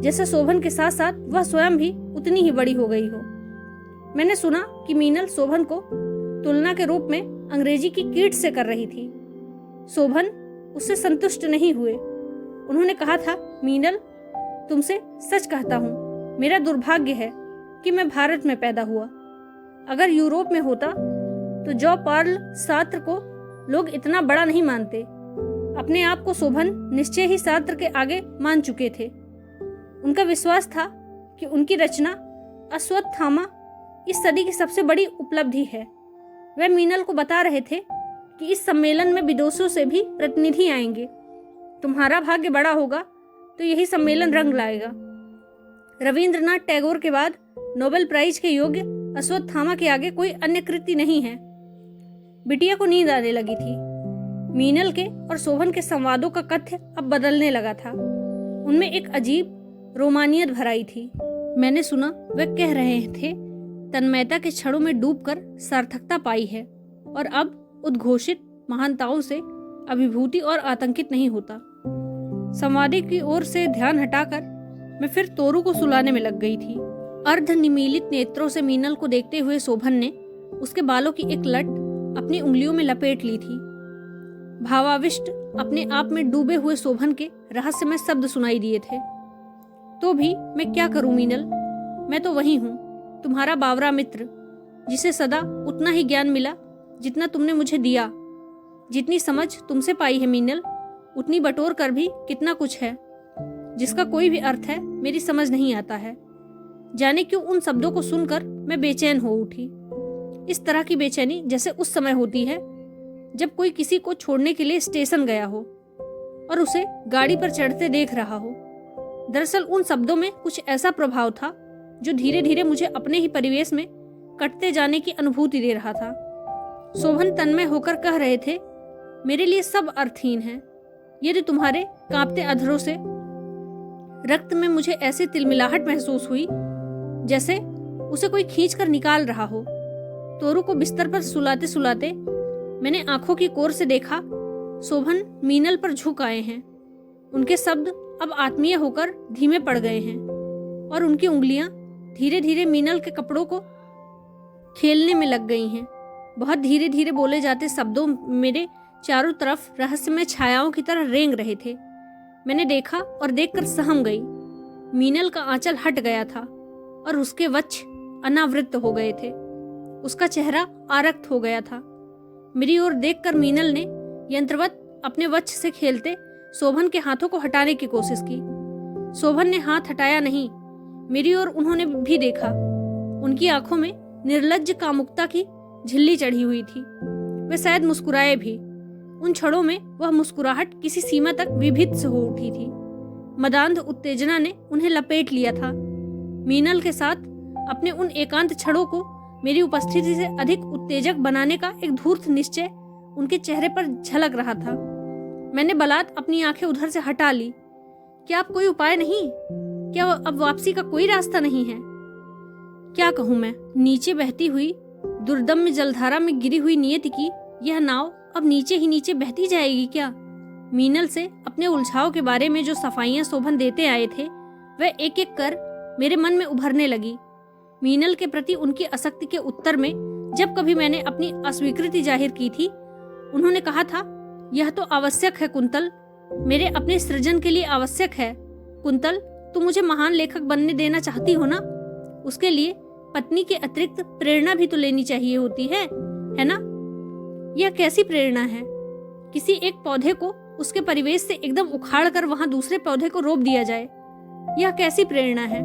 जैसे शोभन के साथ साथ वह स्वयं भी उतनी ही बड़ी हो गई हो। मैंने सुना कि मीनल शोभन को तुलना के रूप में अंग्रेजी की कीट से कर रही थी। शोभन उससे संतुष्ट नहीं हुए। उन्होंने कहा था, मीनल तुमसे सच कहता हूँ, मेरा दुर्भाग्य है कि मैं भारत में पैदा हुआ। अगर यूरोप में होता तो जॉ पर्ल सार्त्र को लोग इतना बड़ा नहीं मानते। अपने आप को शोभन निश्चय ही सार्त्र के आगे मान चुके थे। उनका विश्वास था कि उनकी रचना अश्वत्थामा इस सदी की सबसे बड़ी उपलब्धि है। वे मीनल को बता रहे थे कि इस सम्मेलन में विदेशों से भी प्रतिनिधि आएंगे। तुम्हारा भाग्य बड़ा होगा तो यही सम्मेलन रंग लाएगा। रविंद्रनाथ टैगोर के बाद नोबेल प्राइज के योग्य अश्वत्थामा के आगे कोई अन्य कृति नहीं है। बिटिया को नींद आने लगी थी। मीनल के और शोभन के संवादों का कथ्य अब बदलने लगा था। उनमें एक अजीब रोमानियत भराई थी। मैंने सुना वे कह रहे थे, तन्मयता के क्षणों में डूबकर सार्थकता पाई है और अब उद्घोषित महानताओं से अभिभूति और आतंकित नहीं होता। संवादी की ओर से ध्यान हटाकर मैं फिर तोरू को सुलाने में लग गई थी। अर्ध निमीलित नेत्रों से मीनल को देखते हुए शोभन ने उसके बालों की एक लट अपनी उंगलियों में लपेट ली थी। भावाविष्ट अपने आप में डूबे हुए शोभन के रहस्यमय शब्द सुनाई दिए थे। तो भी मैं क्या करूं मीनल, मैं तो वही हूं, तुम्हारा बावरा मित्र, जिसे सदा उतना ही ज्ञान मिला जितना तुमने मुझे दिया। जितनी समझ तुमसे पाई है मीनल, उतनी बटोर कर भी कितना कुछ है जिसका कोई भी अर्थ है मेरी समझ नहीं आता है। जाने क्यों उन शब्दों को सुनकर मैं बेचैन हो उठी। इस तरह की बेचैनी जैसे उस समय होती है जब कोई किसी को छोड़ने के लिए स्टेशन गया हो और उसे गाड़ी पर चढ़ते देख रहा हो। दरअसल उन शब्दों में कुछ ऐसा प्रभाव था जो धीरे धीरे मुझे अपने ही परिवेश में कटते जाने की अनुभूति दे रहा था। शोभन तन्मय होकर कह रहे थे, मेरे लिए सब अर्थहीन है। यदि तुम्हारे कांपते अधरों से रक्त में मुझे ऐसी तिलमिलाहट महसूस हुई जैसे उसे कोई खींच कर निकाल रहा हो। तोरू को बिस्तर पर सुलाते सुलाते मैंने आंखों की कोर से देखा शोभन मीनल पर झुक आए हैं। उनके शब्द अब आत्मीय होकर धीमे पड़ गए हैं और उनकी उंगलियां धीरे धीरे मीनल के कपड़ों को खेलने में लग गई हैं। बहुत धीरे धीरे बोले जाते शब्दों मेरे चारों तरफ रहस्यमय छायाओं की तरह रेंग रहे थे। मैंने देखा और देखकर सहम गई। मीनल का आंचल हट गया था और उसके वक्ष अनावृत हो गए थे। उसका चेहरा आरक्त हो गया था। मेरी ओर देखकर मीनल ने यंत्रवत अपने वक्ष से खेलते शोभन के हाथों को हटाने की कोशिश की। शोभन ने हाथ हटाया नहीं। मेरी ओर उन्होंने भी देखा। उनकी आंखों में निर्लज्ज कामुकता की झिल्ली चढ़ी हुई थी। वे शायद मुस्कुराए भी। उन क्षणों में वह मुस्कुराहट किसी सीमा तक विभत्स हो उठी थी। मदान्ध उत्तेजना ने उन्हें लपेट लिया था। मीनल के साथ अपने उन एकांत क्षणों को मेरी उपस्थिति से अधिक उत्तेजक बनाने का एक धूर्त निश्चय उनके चेहरे पर झलक रहा था। मैंने बलात् अपनी आंखें उधर से हटा ली। क्या अब कोई उपाय नहीं? क्या अब वापसी का कोई रास्ता नहीं है? क्या कहूं मैं? नीचे बहती हुई दुर्दम्य जलधारा में गिरी हुई नियति की यह नाव अब नीचे ही नीचे बहती जाएगी क्या? मीनल से अपने उलझाव के बारे में जो सफाइयां शोभन देते आए थे वह एक एक कर मेरे मन में उभरने लगी। मीनल के प्रति उनकी आसक्ति के उत्तर में जब कभी मैंने अपनी अस्वीकृति जाहिर की थी, उन्होंने कहा था, यह तो आवश्यक है कुंतल, मेरे अपने सृजन के लिए आवश्यक है। कुंतल, तुम मुझे महान लेखक बनने देना चाहती हो ना? उसके लिए पत्नी के अतिरिक्त प्रेरणा भी तो लेनी चाहिए होती है ना? यह कैसी प्रेरणा है? किसी एक पौधे को उसके परिवेश से एकदम उखाड़ कर वहां दूसरे पौधे को रोप दिया जाए, यह कैसी प्रेरणा है?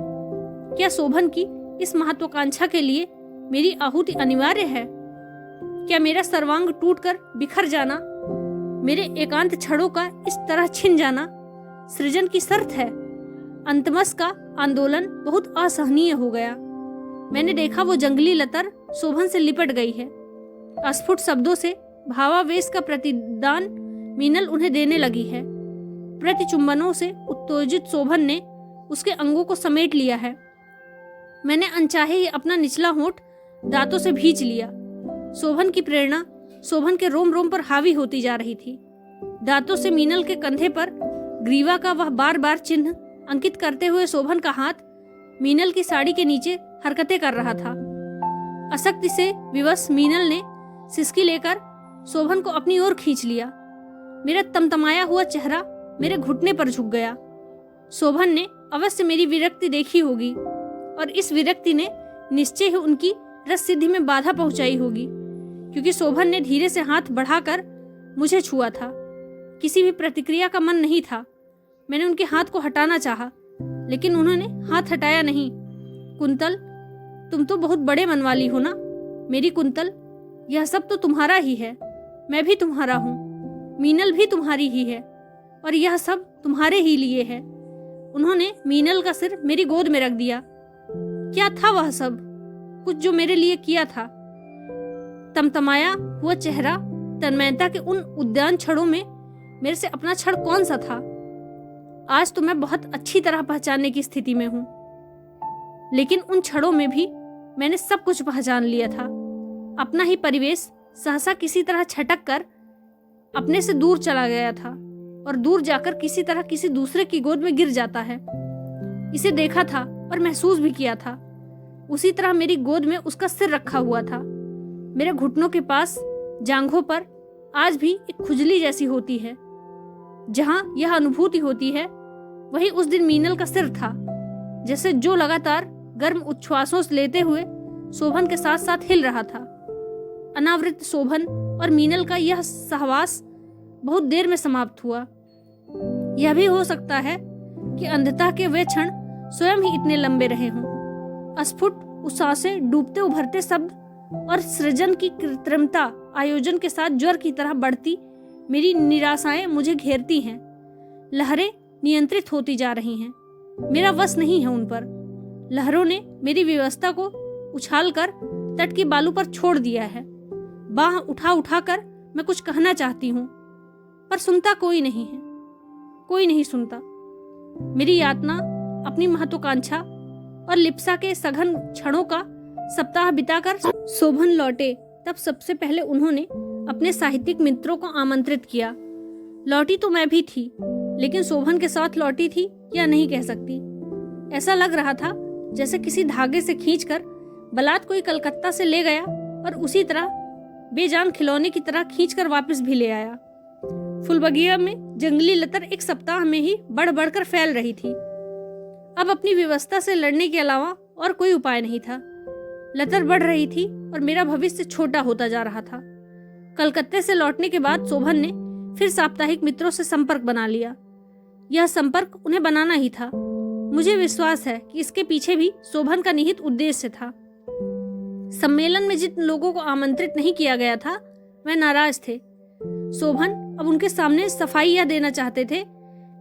क्या शोभन की इस महत्वाकांक्षा के लिए मेरी आहुति अनिवार्य है? क्या मेरा सर्वांग टूटकर बिखर जाना, मेरे एकांत क्षणों का इस तरह छिन जाना सृजन की शर्त है? अंतमस का आंदोलन बहुत असहनीय हो गया। मैंने देखा वो जंगली लतर शोभन से लिपट गई है। अस्फुट शब्दों से भावावेश का प्रतिदान मीनल उन्हें देने लगी है। प्रतिचुंबनों से उत्तेजित शोभन ने उसके अंगों को समेट लिया है। मैंने अनचाहे ही अपना निचला होंठ दांतों से भींच लिया। शोभन की प्रेरणा शोभन के रोम रोम पर हावी होती जा रही थी। दांतों से मीनल के कंधे पर ग्रीवा का वह बार बार चिन्ह अंकित करते हुए शोभन का हाथ मीनल की साड़ी के नीचे हरकतें कर रहा था। आसक्ति से विवश मीनल ने सिसकी लेकर शोभन को अपनी ओर खींच लिया। मेरा तमतमाया हुआ चेहरा मेरे घुटने पर झुक गया। शोभन ने अवश्य मेरी विरक्ति देखी होगी और इस विरक्ति ने निश्चय ही उनकी रस सिद्धि में बाधा पहुंचाई होगी, क्योंकि शोभन ने धीरे से हाथ बढ़ाकर मुझे छुआ था। किसी भी प्रतिक्रिया का मन नहीं था। मैंने उनके हाथ को हटाना चाहा, लेकिन उन्होंने हाथ हटाया नहीं। कुंतल, तुम तो बहुत बड़े मन वाली हो ना मेरी कुंतल। यह सब तो तुम्हारा ही है, मैं भी तुम्हारा हूँ, मीनल भी तुम्हारी ही है और यह सब तुम्हारे ही लिए है। उन्होंने मीनल का सिर मेरी गोद में रख दिया। क्या था वह सब कुछ जो मेरे लिए किया था? तमतमाया हुआ चेहरा, तन्मयता के उन उद्यान क्षणों में मेरे से अपना क्षण कौन सा था? आज तो मैं बहुत अच्छी तरह पहचानने की स्थिति में हूँ, लेकिन उन क्षणों में भी मैंने सब कुछ पहचान लिया था। अपना ही परिवेश सहसा किसी तरह छटक कर अपने से दूर चला गया था और दूर जाकर किसी तरह किसी दूसरे की गोद में गिर जाता है। इसे देखा था और महसूस भी किया था। उसी तरह मेरी गोद में उसका सिर रखा हुआ था। मेरे घुटनों के पास जांघों पर आज भी एक खुजली जैसी होती है। जहां यह अनुभूति होती है वही उस दिन मीनल का सिर था, जैसे जो लगातार गर्म उच्छ्वासों लेते हुए शोभन के साथ साथ हिल रहा था। अनावृत शोभन और मीनल का यह सहवास बहुत देर में समाप्त हुआ। यह भी हो सकता है कि अंधता के वे क्षण स्वयं ही इतने लंबे रहे हों। अस्फुट उच्छ्वासें, डूबते उभरते शब्द और सृजन की कृत्रिमता आयोजन के साथ ज्वर की तरह बढ़ती मेरी निराशाएं मुझे घेरती हैं। लहरें नियंत्रित होती जा रही हैं, मेरा वश नहीं है उन पर। लहरों ने मेरी व्यवस्था को उछालकर तट की बालू पर छोड़ दिया है। बाह उठा उठा कर मैं कुछ कहना चाहती हूँ, पर सुनता कोई नहीं है, कोई नहीं सुनता। मेरी यातना, अपनी महत्वाकांक्षा और लिप्सा के सघन क्षणों का सप्ताह बिताकर शोभन लौटे, तब सबसे पहले उन्होंने अपने साहित्यिक मित्रों को आमंत्रित किया। लौटी तो मैं भी थी, लेकिन शोभन के साथ लौटी थी या नहीं कह सकती। ऐसा लग रहा था जैसे किसी धागे से खींचकर बलात् कोई कलकत्ता से ले गया और उसी तरह बेजान खिलौने की तरह खींचकर वापस भी ले आया। फुलबगिया में जंगली लतर एक सप्ताह में ही बढ़ बढ़कर फैल रही थी। अब अपनी व्यवस्था से लड़ने के अलावा और कोई उपाय नहीं था। लतर बढ़ रही थी और मेरा भविष्य छोटा होता जा रहा था। कलकत्ते से लौटने के बाद शोभन ने फिर साप्ताहिक मित्रों से संपर्क बना लिया। यह संपर्क उन्हें बनाना ही था। मुझे विश्वास है कि इसके पीछे भी शोभन का निहित उद्देश्य था। सम्मेलन में जिन लोगों को आमंत्रित नहीं किया गया था वह नाराज थे। शोभन अब उनके सामने सफाई यह देना चाहते थे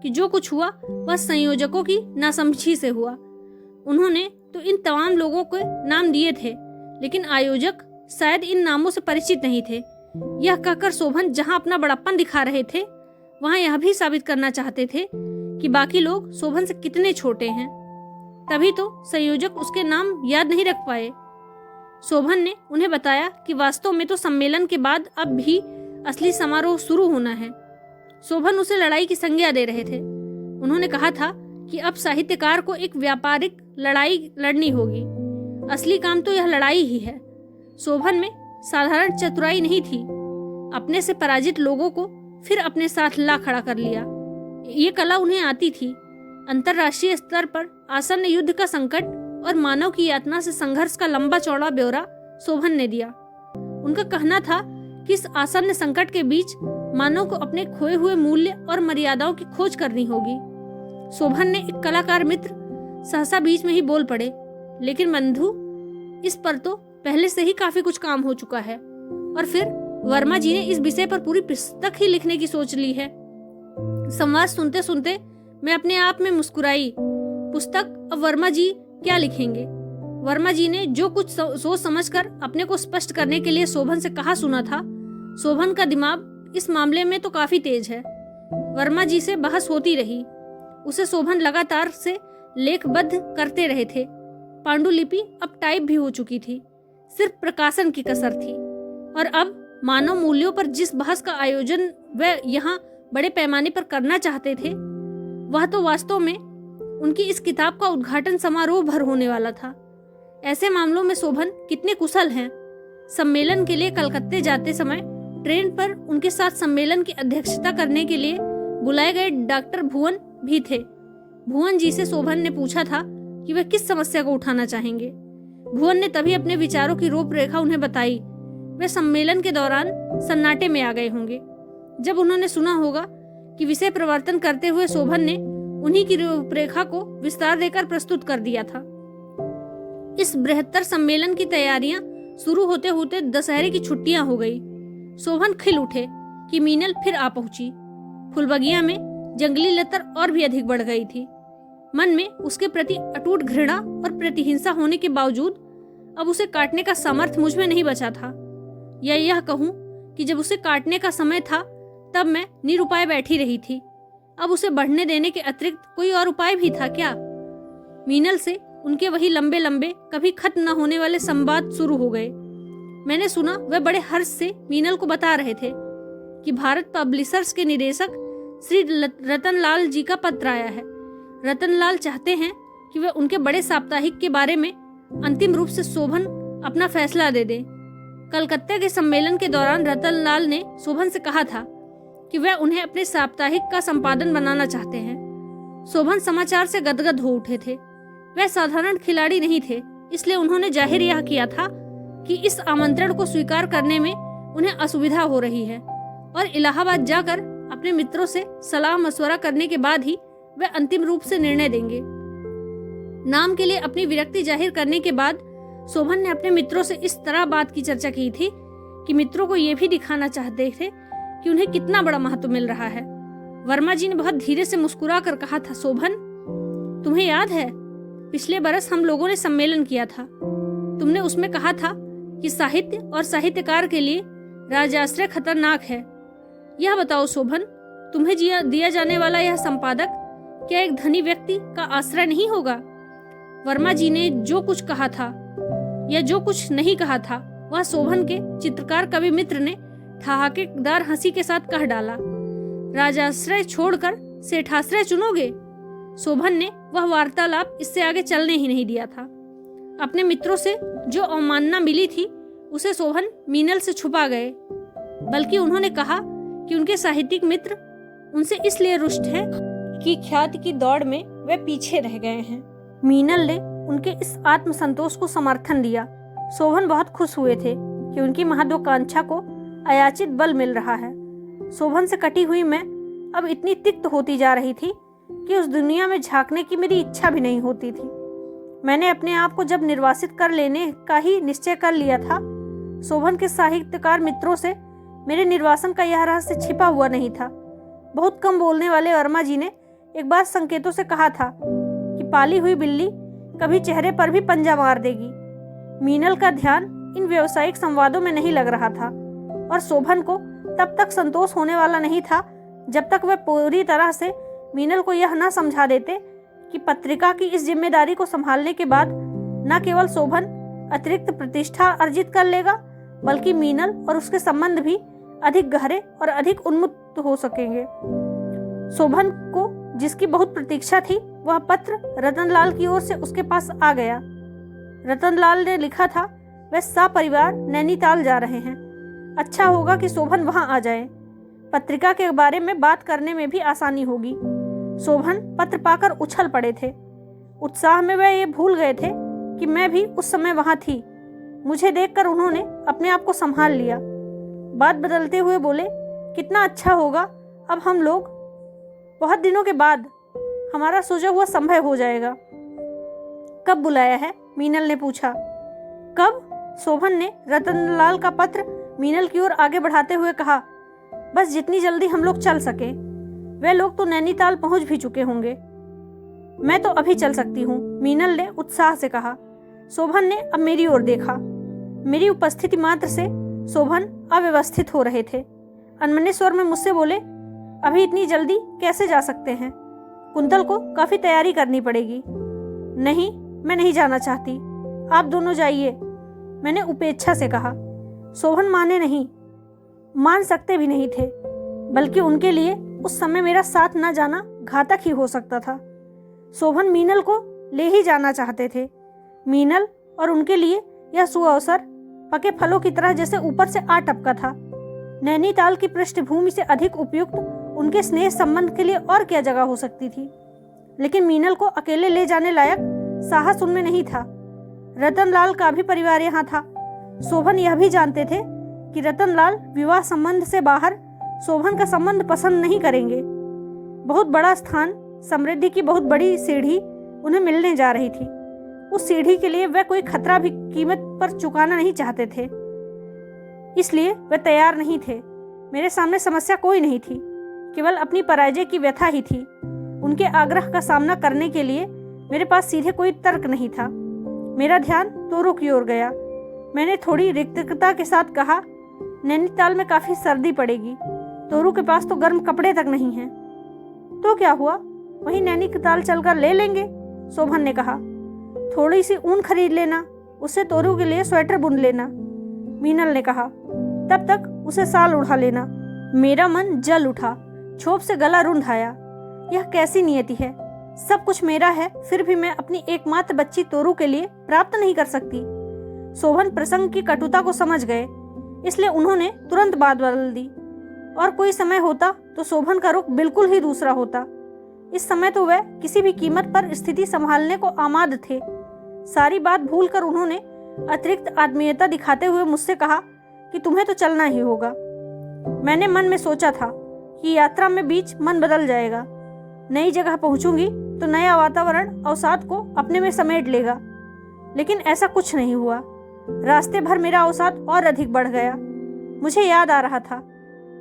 कि जो कुछ हुआ वह संयोजकों की नासमझी से हुआ। उन्होंने तो इन तमाम लोगों को नाम दिए थे, लेकिन आयोजक शायद इन नामों से परिचित नहीं थे। यह कहकर शोभन जहां अपना बड़प्पन दिखा रहे थे, वहां यह भी साबित करना चाहते थे कि बाकी लोग शोभन से कितने छोटे हैं। तभी तो संयोजक उसके नाम याद नहीं रख पाए। शोभन ने उन्हें बताया कि वास्तव में तो सम्मेलन के बाद अब भी असली समारोह शुरू होना है। शोभन उसे लड़ाई की संज्ञा दे रहे थे। उन्होंने कहा था कि अब साहित्यकार को एक व्यापारिक लड़ाई लड़नी होगी। असली काम तो यह लड़ाई ही है। शोभन में साधारण चतुराई नहीं थी। अपने से पराजित लोगों को फिर अपने साथ ला खड़ा कर लिया, ये कला उन्हें आती थी। अंतर्राष्ट्रीय स्तर पर आसन्न युद्ध का संकट और मानव की यातना से संघर्ष का लंबा चौड़ा ब्यौरा शोभन ने दिया। उनका कहना था कि इस आसन्न संकट के बीच मानव को अपने खोए हुए मूल्य और मर्यादाओं की खोज करनी होगी। शोभन ने एक कलाकार मित्र सहसा बीच में ही बोल पड़े, लेकिन बंधु, इस पर तो पहले से ही काफी कुछ काम हो चुका है, और फिर वर्मा जी ने इस विषय पर पूरी पुस्तक ही लिखने की सोच ली है। संवाद सुनते सुनते मैं अपने आप में मुस्कुराई। पुस्तक अब वर्मा जी क्या लिखेंगे? वर्मा जी ने जो कुछ सोच समझकर अपने को स्पष्ट करने के लिए शोभन से कहा सुना था, शोभन का दिमाग इस मामले में तो काफी तेज है। वर्मा जी से बहस होती रही। उसे शोभन लगातार से लेखबद्ध करते रहे थे। पांडुलिपि अब टाइप भी हो चुकी थी, सिर्फ प्रकाशन की कसर थी। और अब मानव मूल्यों पर जिस बहस का आयोजन वे यहाँ बड़े पैमाने पर करना चाहते थे, वह तो वास्तव में उनकी इस किताब का उद्घाटन समारोह भर होने वाला था। ऐसे मामलों में शोभन कितने कुशल हैं। सम्मेलन के लिए कलकत्ते जाते समय ट्रेन पर उनके साथ सम्मेलन की अध्यक्षता करने के लिए बुलाए गए डॉक्टर भुवन भी थे। भुवन जी से शोभन ने पूछा था कि वे किस समस्या को उठाना चाहेंगे। भुवन ने तभी अपने विचारों की रूपरेखा उन्हें बताई। वे सम्मेलन के दौरान सन्नाटे में आ गए होंगे जब उन्होंने सुना होगा कि विषय प्रवर्तन करते हुए शोभन ने उन्हीं की रूपरेखा को विस्तार देकर प्रस्तुत कर दिया था। इस बृहत्तर सम्मेलन की तैयारियां शुरू होते होते दशहरे की छुट्टियां हो गई। शोभन खिल उठे कि मीनल फिर आ पहुंची। फुलबगिया में जंगली लतर और भी अधिक बढ़ गई थी। मन में उसके प्रति अटूट घृणा और प्रतिहिंसा होने के बावजूद अब उसे काटने का सामर्थ्य मुझ में नहीं बचा था। या यह कहूं कि जब उसे काटने का समय था तब मैं निरुपाय बैठी रही थी। अब उसे बढ़ने देने के अतिरिक्त कोई और उपाय भी था क्या? मीनल से उनके वही लंबे लंबे कभी खत्म न होने वाले संवाद शुरू हो गए। मैंने सुना वह बड़े हर्ष से मीनल को बता रहे थे कि भारत पब्लिशर्स के निदेशक श्री रतनलाल जी का पत्र आया है। रतनलाल चाहते हैं कि वह उनके बड़े साप्ताहिक के बारे में अंतिम रूप से शोभन अपना फैसला दे दें। कलकत्ते के सम्मेलन के दौरान रतनलाल ने शोभन से कहा था कि वह उन्हें अपने साप्ताहिक का संपादन बनाना चाहते हैं। शोभन समाचार से गदगद हो उठे थे। वह साधारण खिलाड़ी नहीं थे, इसलिए उन्होंने जाहिर यह किया था कि इस आमंत्रण को स्वीकार करने में उन्हें असुविधा हो रही है और इलाहाबाद जाकर अपने मित्रों से सलाह मशवरा करने के बाद ही वे अंतिम रूप से निर्णय देंगे। नाम के लिए अपनी विरक्ति जाहिर करने के बाद शोभन ने अपने मित्रों से इस तरह बात की चर्चा की थी कि मित्रों को यह भी दिखाना चाहते थे कि उन्हें कितना बड़ा महत्व मिल रहा है। वर्मा जी ने बहुत धीरे से मुस्कुरा कर कहा था, शोभन, तुम्हें याद है पिछले बरस हम लोगों ने सम्मेलन किया था। तुमने उसमें कहा था कि साहित्य और साहित्यकार के लिए राजाश्रय खतरनाक है। यह बताओ शोभन, तुम्हें दिया जाने वाला यह संपादक क्या एक धनी व्यक्ति का आश्रय नहीं होगा? वर्मा जी ने जो कुछ कहा था या जो कुछ नहीं कहा था वह शोभन के चित्रकार कवि मित्र ने ठहाकेदार हंसी के साथ कह डाला। राजाश्रय छोड़कर सेठाश्रय चुनोगे? शोभन ने वह वार्तालाप इससे आगे चलने ही नहीं दिया था। अपने मित्रों से जो अवमानना मिली थी उसे शोभन मीनल से छुपा गए, बल्कि उन्होंने कहा कि उनके साहित्यिक मित्र उनसे इसलिए रुष्ट हैं कि ख्याति की दौड़ में वे पीछे रह गए हैं। मीनल ने उनके इस आत्मसंतोष को समर्थन दिया। शोभन बहुत खुश हुए थे कि उनकी महत्वाकांक्षा को अयाचित बल मिल रहा है। शोभन से कटी हुई मैं अब इतनी तिक्त होती जा रही थी कि उस दुनिया में झांकने की मेरी इच्छा भी नहीं होती थी। मैंने अपने आप को जब निर्वासित कर लेने का ही निश्चय कर लिया था, शोभन के साहित्यकार मित्रों से मेरे निर्वासन का यह रहस्य छिपा हुआ नहीं था। बहुत कम बोलने वाले वर्मा जी ने एक बार संकेतों से कहा था कि पाली हुई बिल्ली कभी चेहरे पर भी पंजा मार देगी। मीनल का ध्यान इन व्यावसायिक संवादों में नहीं लग रहा था और शोभन को तब तक संतोष होने वाला नहीं था जब तक वह पूरी तरह से मीनल को यह न समझा देते कि पत्रिका की इस जिम्मेदारी को संभालने के बाद न केवल शोभन अतिरिक्त प्रतिष्ठा अर्जित कर लेगा, बल्कि मीनल और उसके संबंध भी अधिक गहरे और अधिक उन्मुक्त हो सकेंगे। शोभन को जिसकी बहुत प्रतीक्षा थी वह पत्र रतनलाल की ओर से उसके पास आ गया। रतनलाल ने लिखा था, वह सपरिवार नैनीताल जा रहे हैं। अच्छा होगा कि शोभन वहां आ जाए। पत्रिका के बारे में बात करने में भी आसानी होगी। शोभन पत्र पाकर उछल पड़े थे। उत्साह में वह ये भूल गए थे कि मैं भी उस समय वहां थी। मुझे देखकर उन्होंने अपने आप को संभाल लिया। बात बदलते हुए बोले, कितना अच्छा होगा अब हम लोग बहुत दिनों के बाद हमारा सोचा हुआ संभव हो जाएगा। कब बुलाया है? मीनल ने पूछा। कब? शोभन ने रतनलाल का पत्र मीनल की ओर आगे बढ़ाते हुए कहा, बस जितनी जल्दी हम लोग चल सके। वे लोग तो नैनीताल पहुंच भी चुके होंगे। मैं तो अभी चल सकती हूँ, मीनल ने उत्साह से कहा। शोभन ने अब मेरी ओर देखा। मेरी उपस्थिति मात्र से शोभन अव्यवस्थित हो रहे थे। अनमने स्वर में मुझसे बोले, अभी इतनी जल्दी कैसे जा सकते हैं? कुंतल को काफी तैयारी करनी पड़ेगी। नहीं, मैं नहीं जाना चाहती, आप दोनों जाइए, मैंने उपेक्षा से कहा। शोभन माने नहीं, मान सकते भी नहीं थे, बल्कि उनके लिए उस समय मेरा साथ न जाना घातक ही हो सकता था। शोभन मीनल को ले ही जाना चाहते थे। मीनल और उनके लिए यह सुअवसर पके फलों की तरह जैसे ऊपर से आ टपका था। नैनीताल की पृष्ठभूमि से अधिक उपयुक्त उनके स्नेह संबंध के लिए और क्या जगह हो सकती थी। लेकिन मीनल को अकेले ले जाने लायक साहस उनमें नहीं था। रतनलाल का भी परिवार यहाँ था। शोभन यह भी जानते थे कि रतनलाल विवाह संबंध से बाहर शोभन का संबंध पसंद नहीं करेंगे। बहुत बड़ा स्थान, समृद्धि की बहुत बड़ी सीढ़ी उन्हें मिलने जा रही थी। उस सीढ़ी के लिए वे कोई खतरा भी कीमत पर चुकाना नहीं चाहते थे, इसलिए वे तैयार नहीं थे। मेरे सामने समस्या कोई नहीं थी, केवल अपनी पराजय की व्यथा ही थी। उनके आग्रह का सामना करने के लिए मेरे पास सीधे कोई तर्क नहीं था। मेरा ध्यान तोरू की ओर गया। मैंने थोड़ी रिक्तता के साथ कहा, नैनीताल में काफी सर्दी पड़ेगी, तोरू के पास तो गर्म कपड़े तक नहीं हैं। तो क्या हुआ, वहीं नैनीताल चलकर ले लेंगे, शोभन ने कहा। थोड़ी सी ऊन खरीद लेना, उससे तोरू के लिए स्वेटर बुन लेना, मीनल ने कहा। तब तक उसे साल उड़ा लेना। मेरा मन जल उठा, क्षोभ से गला रुंध आया। यह कैसी नियति है, सब कुछ मेरा है, फिर भी मैं अपनी एकमात्र बच्ची तोरू के लिए प्राप्त नहीं कर सकती। शोभन प्रसंग की कटुता को समझ गए, इसलिए उन्होंने तुरंत बात बदल दी। और कोई समय होता तो शोभन का रुख बिल्कुल ही दूसरा होता। इस समय तो वह किसी भी कीमत पर स्थिति संभालने को आमाद थे। सारी बात भूलकर उन्होंने अतिरिक्त आत्मीयता दिखाते हुए मुझसे कहा कि तुम्हें तो चलना ही होगा। मैंने मन में सोचा था कि यात्रा में बीच मन बदल जाएगा, नई जगह पहुंचूंगी तो नया वातावरण अवसाद को अपने में समेट लेगा, लेकिन ऐसा कुछ नहीं हुआ। रास्ते भर मेरा अवसाद और अधिक बढ़ गया। मुझे याद आ रहा था